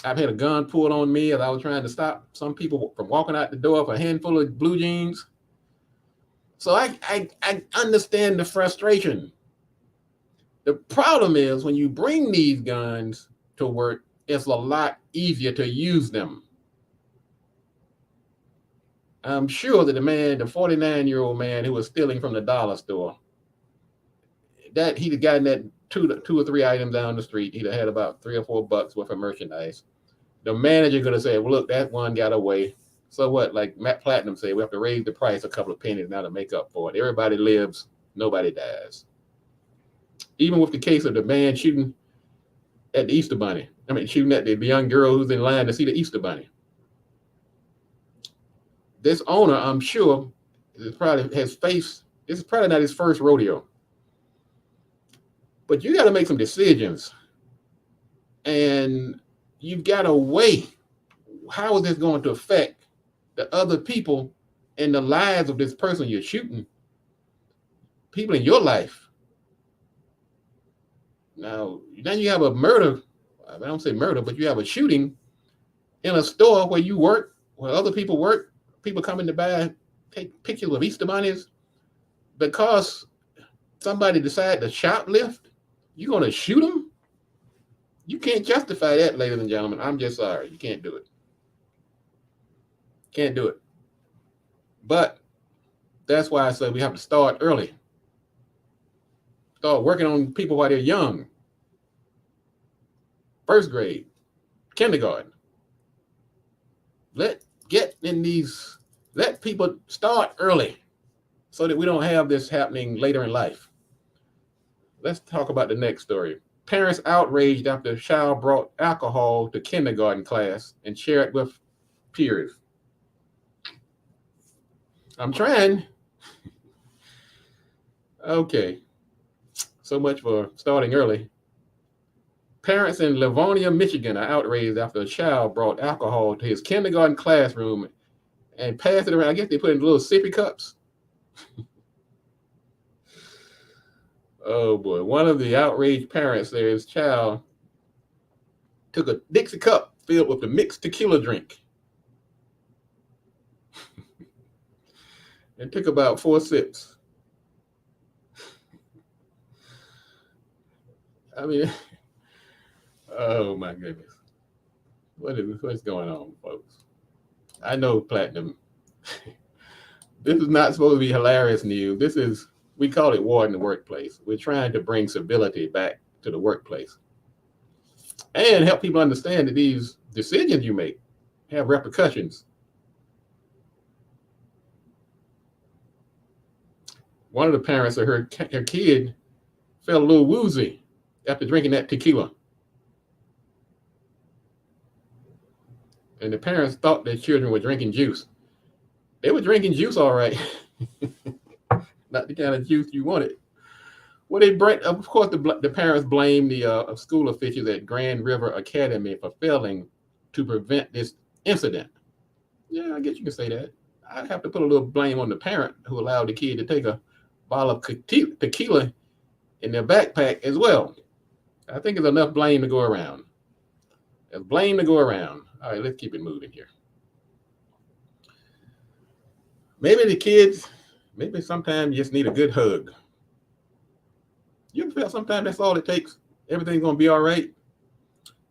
I've had a gun pulled on me as I was trying to stop some people from walking out the door for a handful of blue jeans. So I understand the frustration. The problem is when you bring these guns to work, it's a lot easier to use them. I'm sure that the 49-year-old man who was stealing from the dollar store, that he'd have gotten that two or three items down the street. He'd have had about $3 or $4 worth of merchandise. The manager could have said, well, look, that one got away. So what? Like Matt Platinum said, we have to raise the price a couple of pennies now to make up for it. Everybody lives, nobody dies. Even with the case of the man shooting at the Easter Bunny. I mean, shooting at the young girl who's in line to see the Easter Bunny. This owner, I'm sure, this is probably not his first rodeo. But you got to make some decisions. And you've got to weigh how is this going to affect the other people and the lives of this person you're shooting, people in your life. Now you have a murder, I don't say murder, but you have a shooting in a store where you work, where other people work, people coming to take pictures of Easter bunnies because somebody decided to shoplift. You're going to shoot them? You can't justify that, ladies and gentlemen. I'm just sorry. You can't do it. Can't do it. But that's why I say we have to start early. Start working on people while they're young. First grade, kindergarten. Let people start early so that we don't have this happening later in life. Let's talk about the next story. Parents outraged after a child brought alcohol to kindergarten class and shared it with peers. I'm trying. Okay. So much for starting early. Parents in Livonia, Michigan are outraged after a child brought alcohol to his kindergarten classroom and passed it around. I guess they put it in little sippy cups. Oh boy. One of the outraged parents there, his child took a Dixie cup filled with a mixed tequila drink and took about 4 sips. I mean, oh my goodness. What's going on, folks? I know Platinum. This is not supposed to be hilarious news. We call it war in the workplace. We're trying to bring civility back to the workplace and help people understand that these decisions you make have repercussions. One of the parents of her kid felt a little woozy after drinking that tequila. And the parents thought their children were drinking juice. They were drinking juice all right. Not the kind of juice you wanted. Well, of course, the parents blamed the school officials at Grand River Academy for failing to prevent this incident. Yeah, I guess you can say that. I'd have to put a little blame on the parent who allowed the kid to take a bottle of tequila in their backpack as well. I think there's enough blame to go around. There's blame to go around. All right, let's keep it moving here. Maybe the kids, sometimes you just need a good hug. You ever feel sometimes that's all it takes? Everything's going to be all right?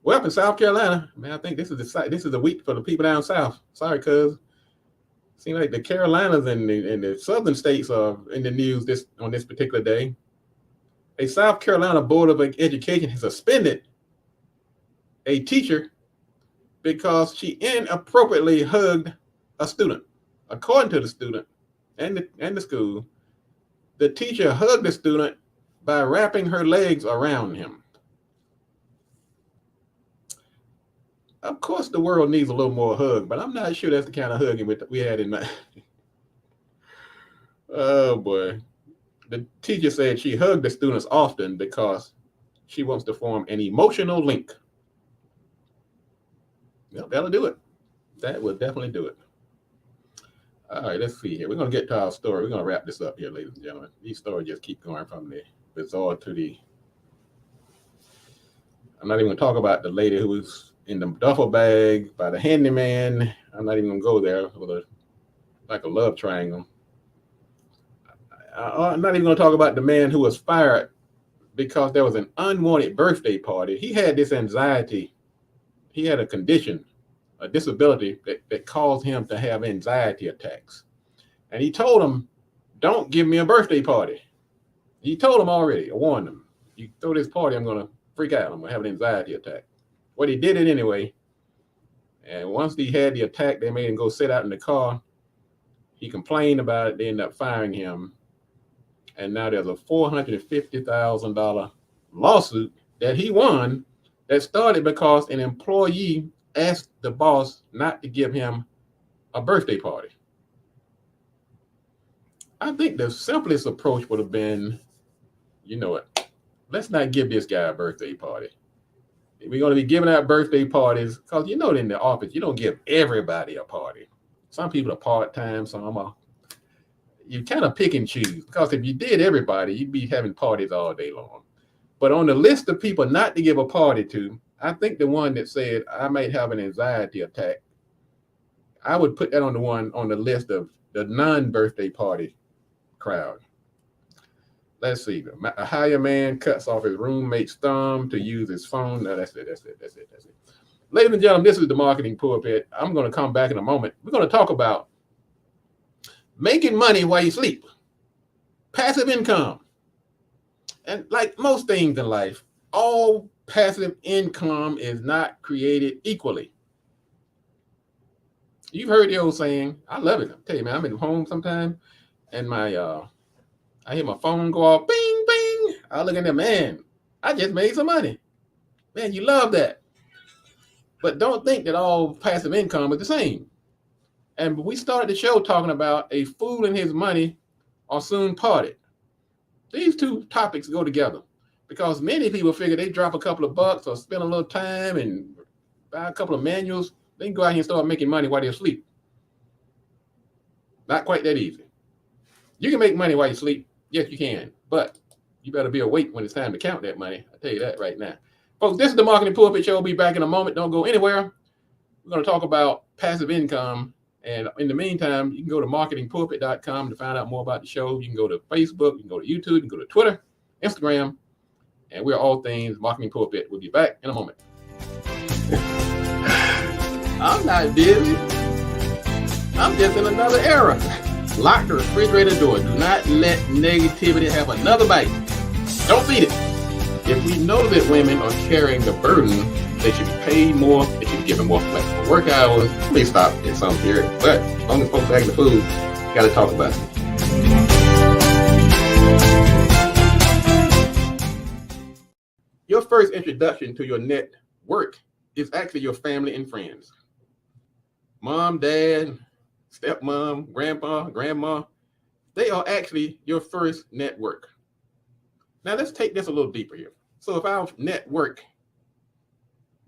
Well, up in South Carolina, man, I think this is a week for the people down south. Sorry, cuz seems like the Carolinas and the southern states are in the news this particular day. A South Carolina Board of Education has suspended a teacher because she inappropriately hugged a student. According to the student and the school, the teacher hugged the student by wrapping her legs around him. Of course, the world needs a little more hug, but I'm not sure that's the kind of hugging we had in mind. Oh boy. The teacher said she hugged the students often because she wants to form an emotional link. Well, that'll do it. That will definitely do it. All right, let's see here. We're going to get to our story. We're going to wrap this up here, ladies and gentlemen. These stories just keep going from the bizarre to the... I'm not even going to talk about the lady who was in the duffel bag by the handyman. I'm not even going to go there with like a love triangle. I'm not even going to talk about the man who was fired because there was an unwanted birthday party. He had this anxiety. He had a condition, a disability that caused him to have anxiety attacks. And he told him, don't give me a birthday party. He told him already, I warned him. You throw this party, I'm going to freak out. I'm going to have an anxiety attack. Well, he did it anyway. And once he had the attack, they made him go sit out in the car. He complained about it. They ended up firing him. And now there's a $450,000 lawsuit that he won that started because an employee asked the boss not to give him a birthday party. I think the simplest approach would have been, you know what, let's not give this guy a birthday party. We're going to be giving out birthday parties because you know in the office, you don't give everybody a party. Some people are part-time, some are. You kind of pick and choose because if you did everybody, you'd be having parties all day long. But on the list of people not to give a party to, I think the one that said I might have an anxiety attack, I would put that on the one on the list of the non-birthday party crowd. Let's see. A hired man cuts off his roommate's thumb to use his phone. No, that's it. Ladies and gentlemen, this is the Marketing Pulpit. I'm going to come back in a moment. We're going to talk about making money while you sleep, passive income. And like most things in life, all passive income is not created equally. You've heard the old saying. I love it. I tell you, man, I'm at home sometime and I hear my phone go off, bing, bing. I look at them, man, I just made some money. Man, you love that. But don't think that all passive income is the same. And we started the show talking about a fool and his money are soon parted. These two topics go together because many people figure they drop a couple of bucks or spend a little time and buy a couple of manuals. They can go out here and start making money while they're asleep. Not quite that easy. You can make money while you sleep. Yes, you can. But you better be awake when it's time to count that money. I'll tell you that right now. Folks, this is the Marketing Pulpit Show. We'll be back in a moment. Don't go anywhere. We're going to talk about passive income. And in the meantime, you can go to marketingpulpit.com to find out more about the show. You can go to Facebook, you can go to YouTube, you can go to Twitter, Instagram, and we're all things Marketing Pulpit. We'll be back in a moment. I'm not busy. I'm just in another era. Lock the refrigerator door. Do not let negativity have another bite. Don't feed it. If we know that women are carrying the burden, they should be paid more. They should be given more flexible work hours. Please stop in some period. But as long as folks are the food, you got to talk about it. Your first introduction to your network is actually your family and friends. Mom, dad, stepmom, grandpa, grandma, they are actually your first network. Now let's take this a little deeper here. So if our network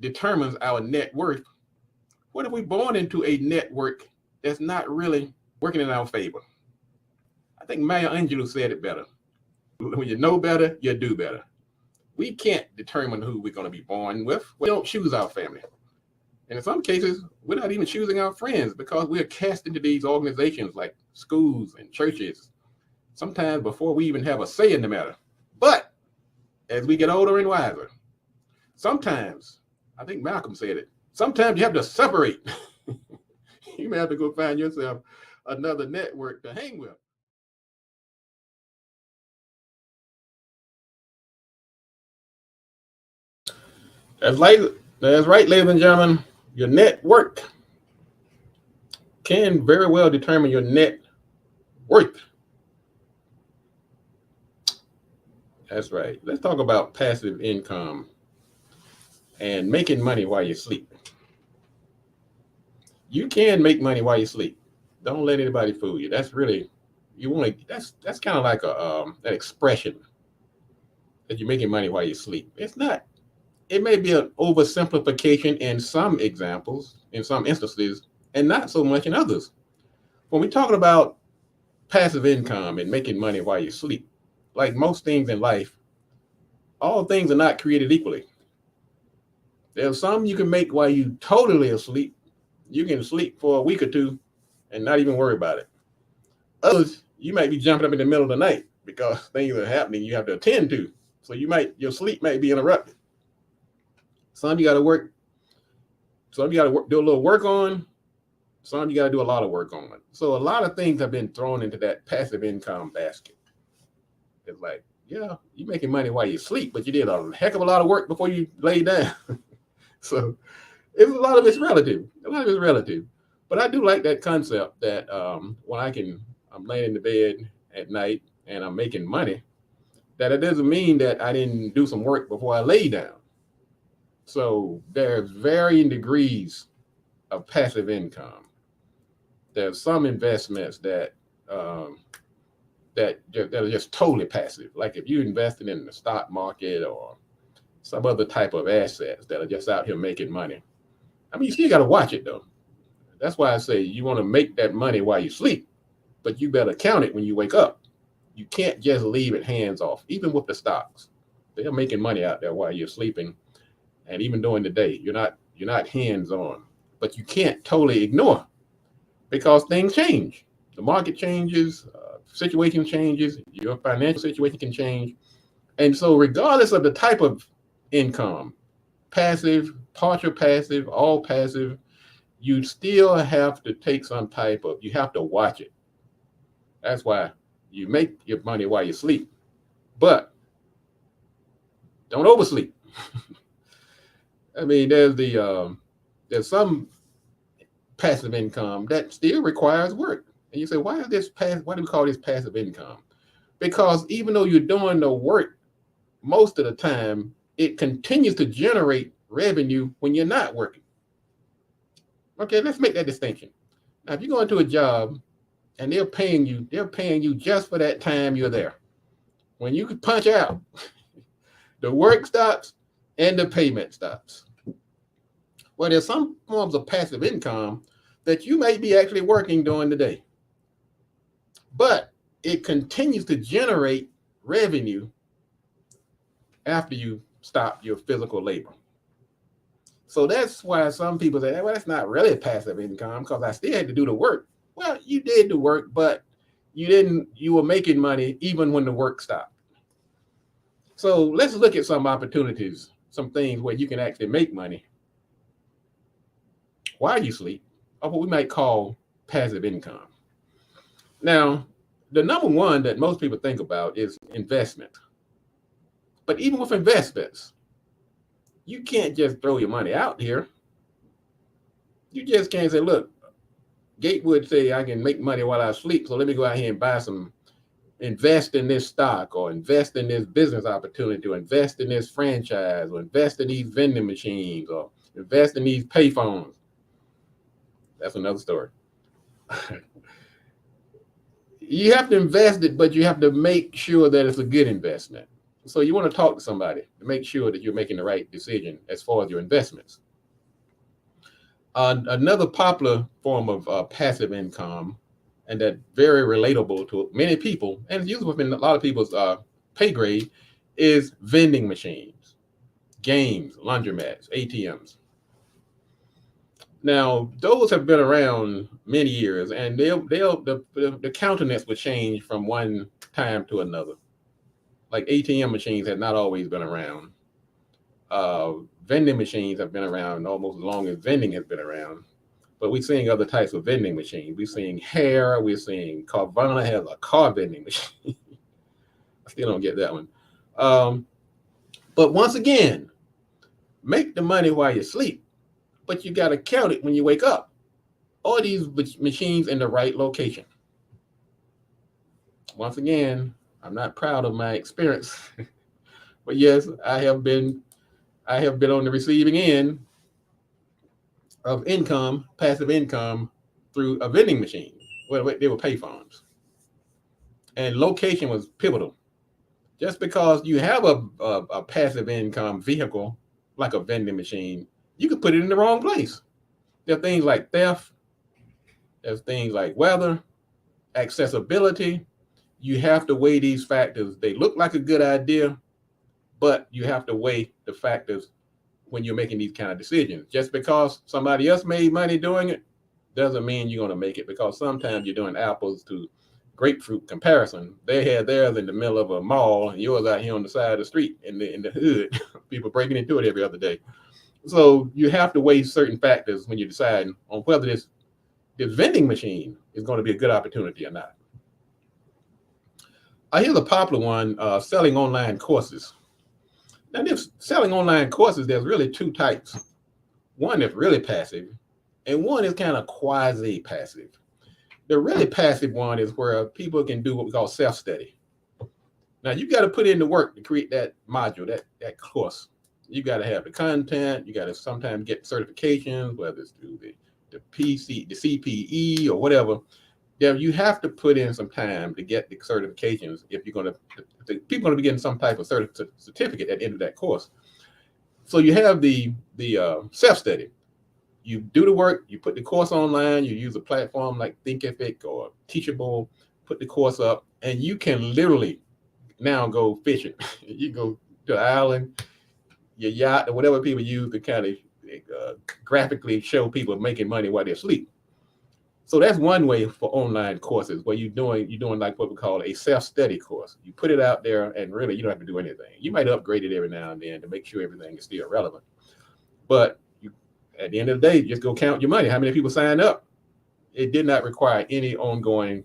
determines our net worth, what if we're born into a network that's not really working in our favor? I think Maya Angelou said it better. When you know better, you do better. We can't determine who we're going to be born with. We don't choose our family. And in some cases, we're not even choosing our friends because we're cast into these organizations like schools and churches, sometimes before we even have a say in the matter. But as we get older and wiser, sometimes I think Malcolm said it. Sometimes you have to separate. You may have to go find yourself another network to hang with. That's like that's right, ladies and gentlemen. Your network can very well determine your net worth. That's right. Let's talk about passive income and making money while you sleep. You can make money while you sleep. Don't let anybody fool you. That's really you only that's kind of like a an expression that you're making money while you sleep. It's not. It may be an oversimplification in some examples, in some instances, and not so much in others. When we're talking about passive income and making money while you sleep, like most things in life, all things are not created equally. There's some you can make while you totally asleep. You can sleep for a week or two and not even worry about it. Others, you might be jumping up in the middle of the night because things are happening you have to attend to. So your sleep might be interrupted. Some you got to work. Some you got to do a little work on. Some you got to do a lot of work on. So a lot of things have been thrown into that passive income basket. It's like, yeah, you're making money while you sleep, but you did a heck of a lot of work before you lay down. So a lot of it's relative. A lot of it's relative. But I do like that concept that when I'm laying in the bed at night and I'm making money, that it doesn't mean that I didn't do some work before I lay down. So there's varying degrees of passive income. There's some investments um, that are just totally passive. Like if you're investing in the stock market or some other type of assets that are just out here making money. I mean, you still got to watch it though. That's why I say you want to make that money while you sleep, but you better count it when you wake up. You can't just leave it hands off, even with the stocks. They're making money out there while you're sleeping, and even during the day, you're not hands on. But you can't totally ignore because things change. The market changes, situation changes, your financial situation can change, and so regardless of the type of income, passive, partial passive, all passive, you still have to take some type of, you have to watch it. That's why you make your money while you sleep, but don't oversleep. I mean, there's some passive income that still requires work, and you say, why do we call this passive income? Because even though you're doing the work most of the time, it continues to generate revenue when you're not working. Okay, let's make that distinction. Now, if you go into a job and they're paying you just for that time you're there. When you can punch out, the work stops and the payment stops. Well, there's some forms of passive income that you may be actually working during the day, but it continues to generate revenue after you stop your physical labor. So that's why some people say, well, that's not really passive income because I still had to do the work. Well, you did the work, but you were making money even when the work stopped. So let's look at some opportunities, some things where you can actually make money while you sleep, or what we might call passive income. Now, the number one that most people think about is investment. But even with investments, you can't just throw your money out here. You just can't say, look, Gatewood say I can make money while I sleep, so let me go out here and invest in this stock or invest in this business opportunity or invest in this franchise or invest in these vending machines or invest in these payphones. That's another story. You have to invest it, but you have to make sure that it's a good investment. So you want to talk to somebody to make sure that you're making the right decision as far as your investments. Another popular form of passive income, and that very relatable to many people, and it's usually within a lot of people's pay grade, is vending machines, games, laundromats, ATMs. Now, those have been around many years, and the countenance will change from one time to another. Like ATM machines have not always been around. Vending machines have been around almost as long as vending has been around. But we're seeing other types of vending machines. We're seeing hair. We're seeing Carvana has a car vending machine. I still don't get that one. Um, but once again, make the money while you sleep, but you got to count it when you wake up. All these machines in the right location. Once again, I'm not proud of my experience, but yes, I have been on the receiving end of income, passive income through a vending machine. Well, they were payphones, and location was pivotal. Just because you have a passive income vehicle like a vending machine, you could put it in the wrong place. There are things like theft. There's things like weather, accessibility. You have to weigh these factors. They look like a good idea, but you have to weigh the factors when you're making these kind of decisions. Just because somebody else made money doing it doesn't mean you're going to make it, because sometimes you're doing apples to grapefruit comparison. They had theirs in the middle of a mall and yours out here on the side of the street in the hood. People breaking into it every other day. So you have to weigh certain factors when you're deciding on whether this vending machine is going to be a good opportunity or not. Here's a popular one, selling online courses. Now, this selling online courses, there's really two types. One is really passive, and one is kind of quasi-passive. The really passive one is where people can do what we call self-study. Now, you got to put in the work to create that module, that course. You got to have the content. You got to sometimes get certifications, whether it's through the PC, the CPE, or whatever. Yeah, you have to put in some time to get the certifications if you're going to, people are going to be getting some type of certificate at the end of that course. So you have the self-study. You do the work, you put the course online, you use a platform like Thinkific or Teachable, put the course up, and you can literally now go fishing. You go to the island, your yacht, or whatever people use to kind of graphically show people making money while they're asleep. So that's one way for online courses, where you're doing like what we call a self-study course. You put it out there, and really you don't have to do anything. You might upgrade it every now and then to make sure everything is still relevant. But at the end of the day, just go count your money. How many people signed up? It did not require any ongoing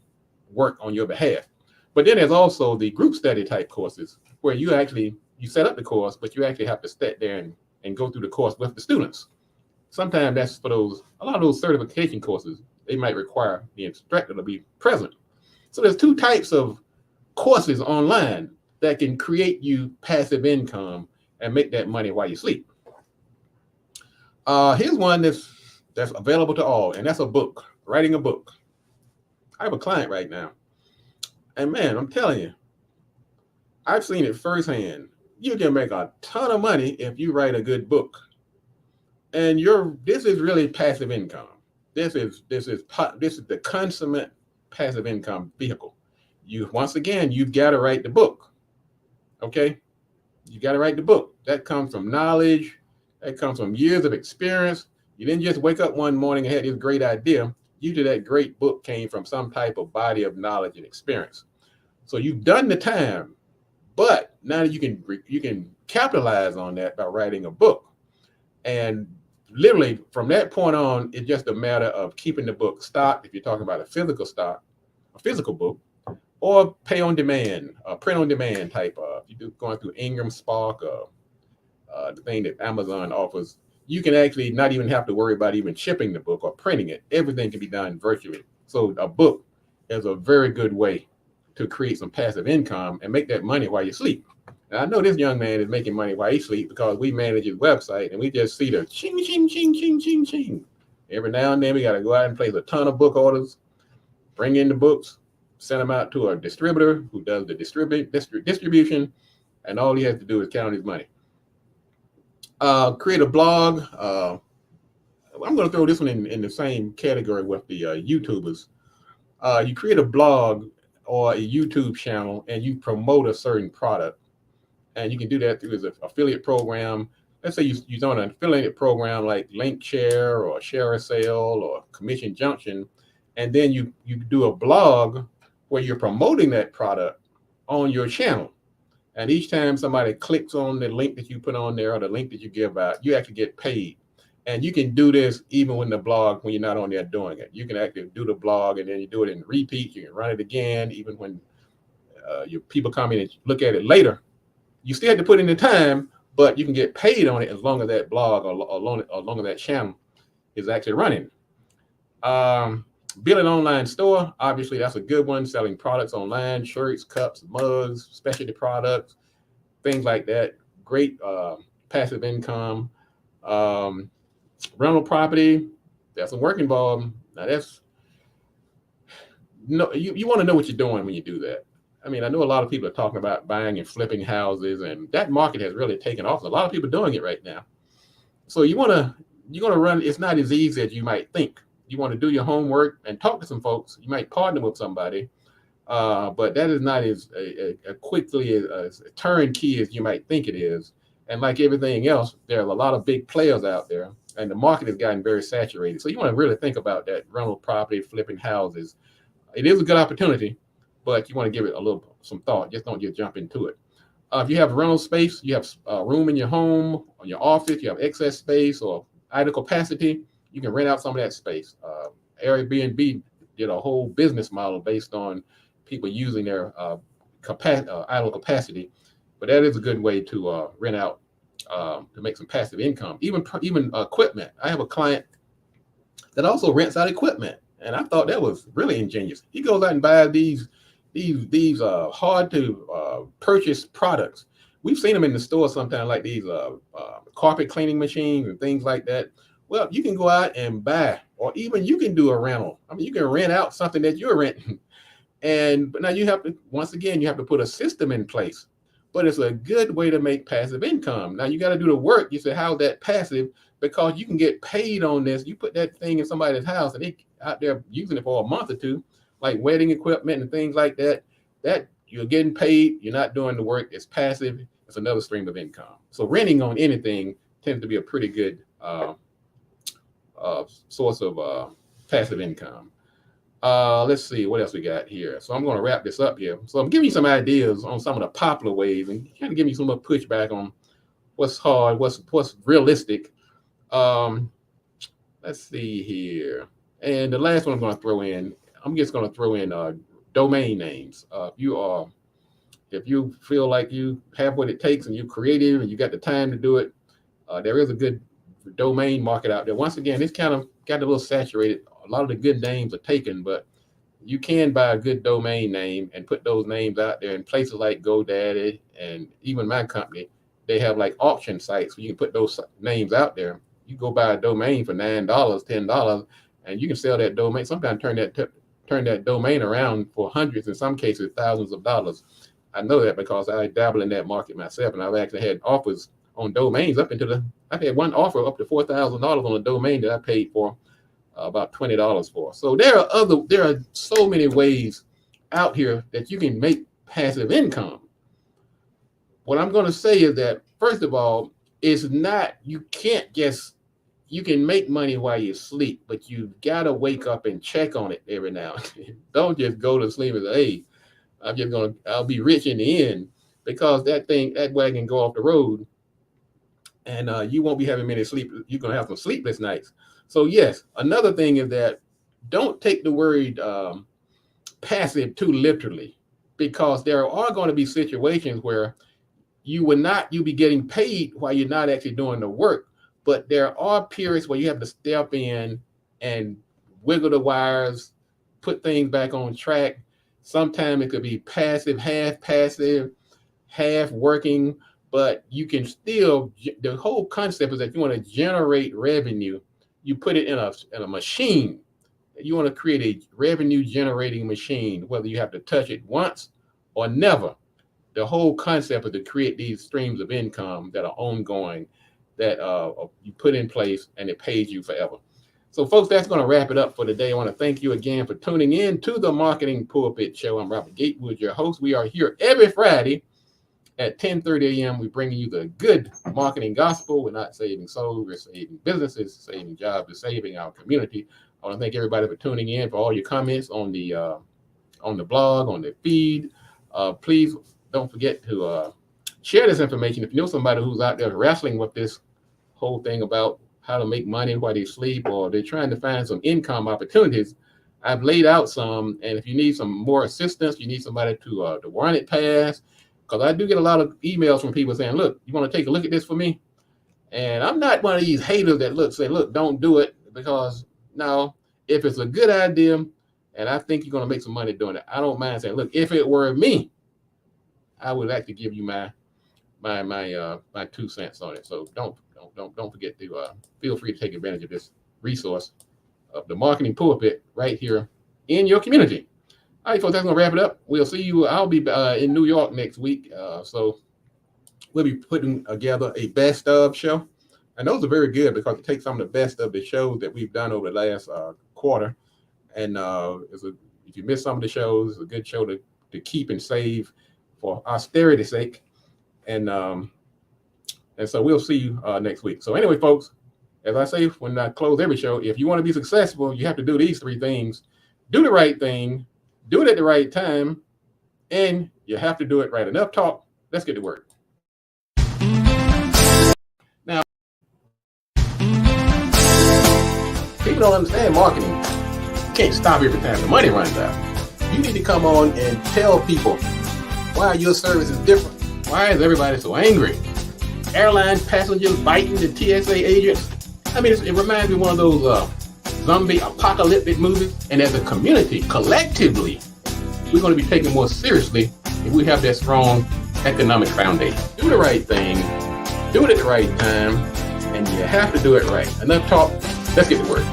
work on your behalf. But then there's also the group study type courses where you set up the course, but you actually have to sit there and go through the course with the students. Sometimes that's for a lot of those certification courses, they might require the instructor to be present. So there's two types of courses online that can create you passive income and make that money while you sleep. Here's one that's available to all, and that's a book, writing a book. I have a client right now, and man, I'm telling you, I've seen it firsthand. You can make a ton of money if you write a good book, and this is really passive income. This is the consummate passive income vehicle. You've got to write the book. Okay, you got to write the book. That comes from knowledge. That comes from years of experience. You didn't just wake up one morning and had this great idea. Usually that great book came from some type of body of knowledge and experience. So you've done the time, but now you can capitalize on that by writing a book. And literally from that point on, it's just a matter of keeping the book stocked. If you're talking about a physical book, or pay on demand, print on demand type of, you do going through Ingram Spark, the thing that Amazon offers, you can actually not even have to worry about even shipping the book or printing it. Everything can be done virtually. So a book is a very good way to create some passive income and make that money while you sleep. Now, I know this young man is making money while he sleeps because we manage his website and we just see the ching, ching, ching, ching, ching, ching. Every now and then we got to go out and place a ton of book orders, bring in the books, send them out to a distributor who does the distribution, and all he has to do is count his money. Create a blog. I'm going to throw this one in the same category with the YouTubers. You create a blog or a YouTube channel and you promote a certain product. And you can do that through an affiliate program. Let's say you're on an affiliate program like Link Share or Share a Sale or Commission Junction. And then you do a blog where you're promoting that product on your channel. And each time somebody clicks on the link that you put on there or the link that you give out, you actually get paid. And you can do this even when you're not on there doing it. You can actually do the blog and then you do it in repeat. You can run it again, even when your people come in and look at it later. You still have to put in the time, but you can get paid on it as long as that blog or long as that channel is actually running. Build an online store. Obviously, that's a good one. Selling products online, shirts, cups, mugs, specialty products, things like that. Great passive income. Rental property. That's some work involved. Now that's no. You want to know what you're doing when you do that. I mean, I know a lot of people are talking about buying and flipping houses, and that market has really taken off. A lot of people are doing it right now. So you're gonna run. It's not as easy as you might think. You want to do your homework and talk to some folks. You might partner with somebody, but that is not as quickly as a turnkey as you might think it is. And like everything else, there are a lot of big players out there, and the market has gotten very saturated. So you want to really think about that rental property, flipping houses. It is a good opportunity, but you want to give it some thought. Just don't just jump into it. If you have rental space, you have room in your home or your office, you have excess space or idle capacity, you can rent out some of that space. Airbnb did a whole business model based on people using their idle capacity, but that is a good way to rent out to make some passive income. Even equipment. I have a client that also rents out equipment, and I thought that was really ingenious. He goes out and buys these hard to purchase products. We've seen them in the store sometimes, like these carpet cleaning machines and things like that. Well, you can go out and buy, or even you can do a rental. I mean, you can rent out something that you're renting. But now you have to put a system in place. But it's a good way to make passive income. Now you got to do the work. You say, how's that passive? Because you can get paid on this. You put that thing in somebody's house and they out there using it for a month or two, like wedding equipment and things like that. That you're getting paid. You're not doing the work. It's passive. It's another stream of income. So renting on anything tends to be a pretty good source of passive income. Let's see what else we got here. So I'm going to wrap this up here. So I'm giving you some ideas on some of the popular ways and kind of give you some more pushback on what's hard, what's realistic. Let's see here. And the last one I'm going to throw in, I'm just going to throw in domain names. If you feel like you have what it takes and you're creative and you got the time to do it, there is a good domain market out there. Once again, it's kind of got a little saturated. A lot of the good names are taken, but you can buy a good domain name and put those names out there in places like GoDaddy and even my company. They have like auction sites where you can put those names out there. You go buy a domain for $9, $10, and you can sell that domain. Sometimes turn that domain around for hundreds, in some cases thousands of dollars. I know that because I dabble in that market myself, and I've actually had offers on domains I've had one offer up to $4,000 on a domain that I paid for about $20 for. So there are so many ways out here that you can make passive income. What I'm going to say is that, first of all, you can make money while you sleep, but you've got to wake up and check on it every now and then. Don't just go to sleep and say, hey, I'll be rich in the end, because that wagon go off the road and you won't be having many sleep. You're going to have some sleepless nights. So yes, another thing is that don't take the word passive too literally, because there are going to be situations where you'll be getting paid while you're not actually doing the work. But there are periods where you have to step in and wiggle the wires, put things back on track. Sometimes it could be passive, half working, but you can still, the whole concept is that you want to generate revenue. You put it in a machine. You want to create a revenue generating machine, whether you have to touch it once or never. The whole concept is to create these streams of income that are ongoing, that you put in place, and it pays you forever. So folks, that's going to wrap it up for today. I want to thank you again for tuning in to the Marketing Pulpit Show. I'm Robert Gatewood, your host. We are here every Friday at 10:30 a.m. We're bringing you the good marketing gospel. We're not saving souls. We're saving businesses, saving jobs, we're saving our community. I want to thank everybody for tuning in, for all your comments on the blog, on the feed. Please don't forget to Share this information. If you know somebody who's out there wrestling with this whole thing about how to make money while they sleep, or they're trying to find some income opportunities, I've laid out some. And if you need some more assistance, you need somebody to run it past, because I do get a lot of emails from people saying, look, you want to take a look at this for me? And I'm not one of these haters that say, look, don't do it, because no, if it's a good idea and I think you're going to make some money doing it, I don't mind saying, look, if it were me, I would like to give you my 2 cents on it. So don't forget to feel free to take advantage of this resource of the marketing pulpit right here in your community. All right, folks, that's gonna wrap it up. We'll see you. I'll be in New York next week, so we'll be putting together a best of show, and those are very good because it takes some of the best of the shows that we've done over the last quarter, and if you miss some of the shows, it's a good show to keep and save for austerity's sake. And so we'll see you next week. So anyway, folks, as I say when I close every show, if you want to be successful, you have to do these 3 things. Do the right thing, do it at the right time, and you have to do it right. Enough talk. Let's get to work. Now, people don't understand marketing. You can't stop every time the money runs out. You need to come on and tell people why your service is different. Why is everybody so angry? Airline passengers biting the TSA agents. I mean, it reminds me of one of those zombie apocalyptic movies. And as a community, collectively, we're going to be taken more seriously if we have that strong economic foundation. Do the right thing, do it at the right time, and you have to do it right. Enough talk. Let's get to work.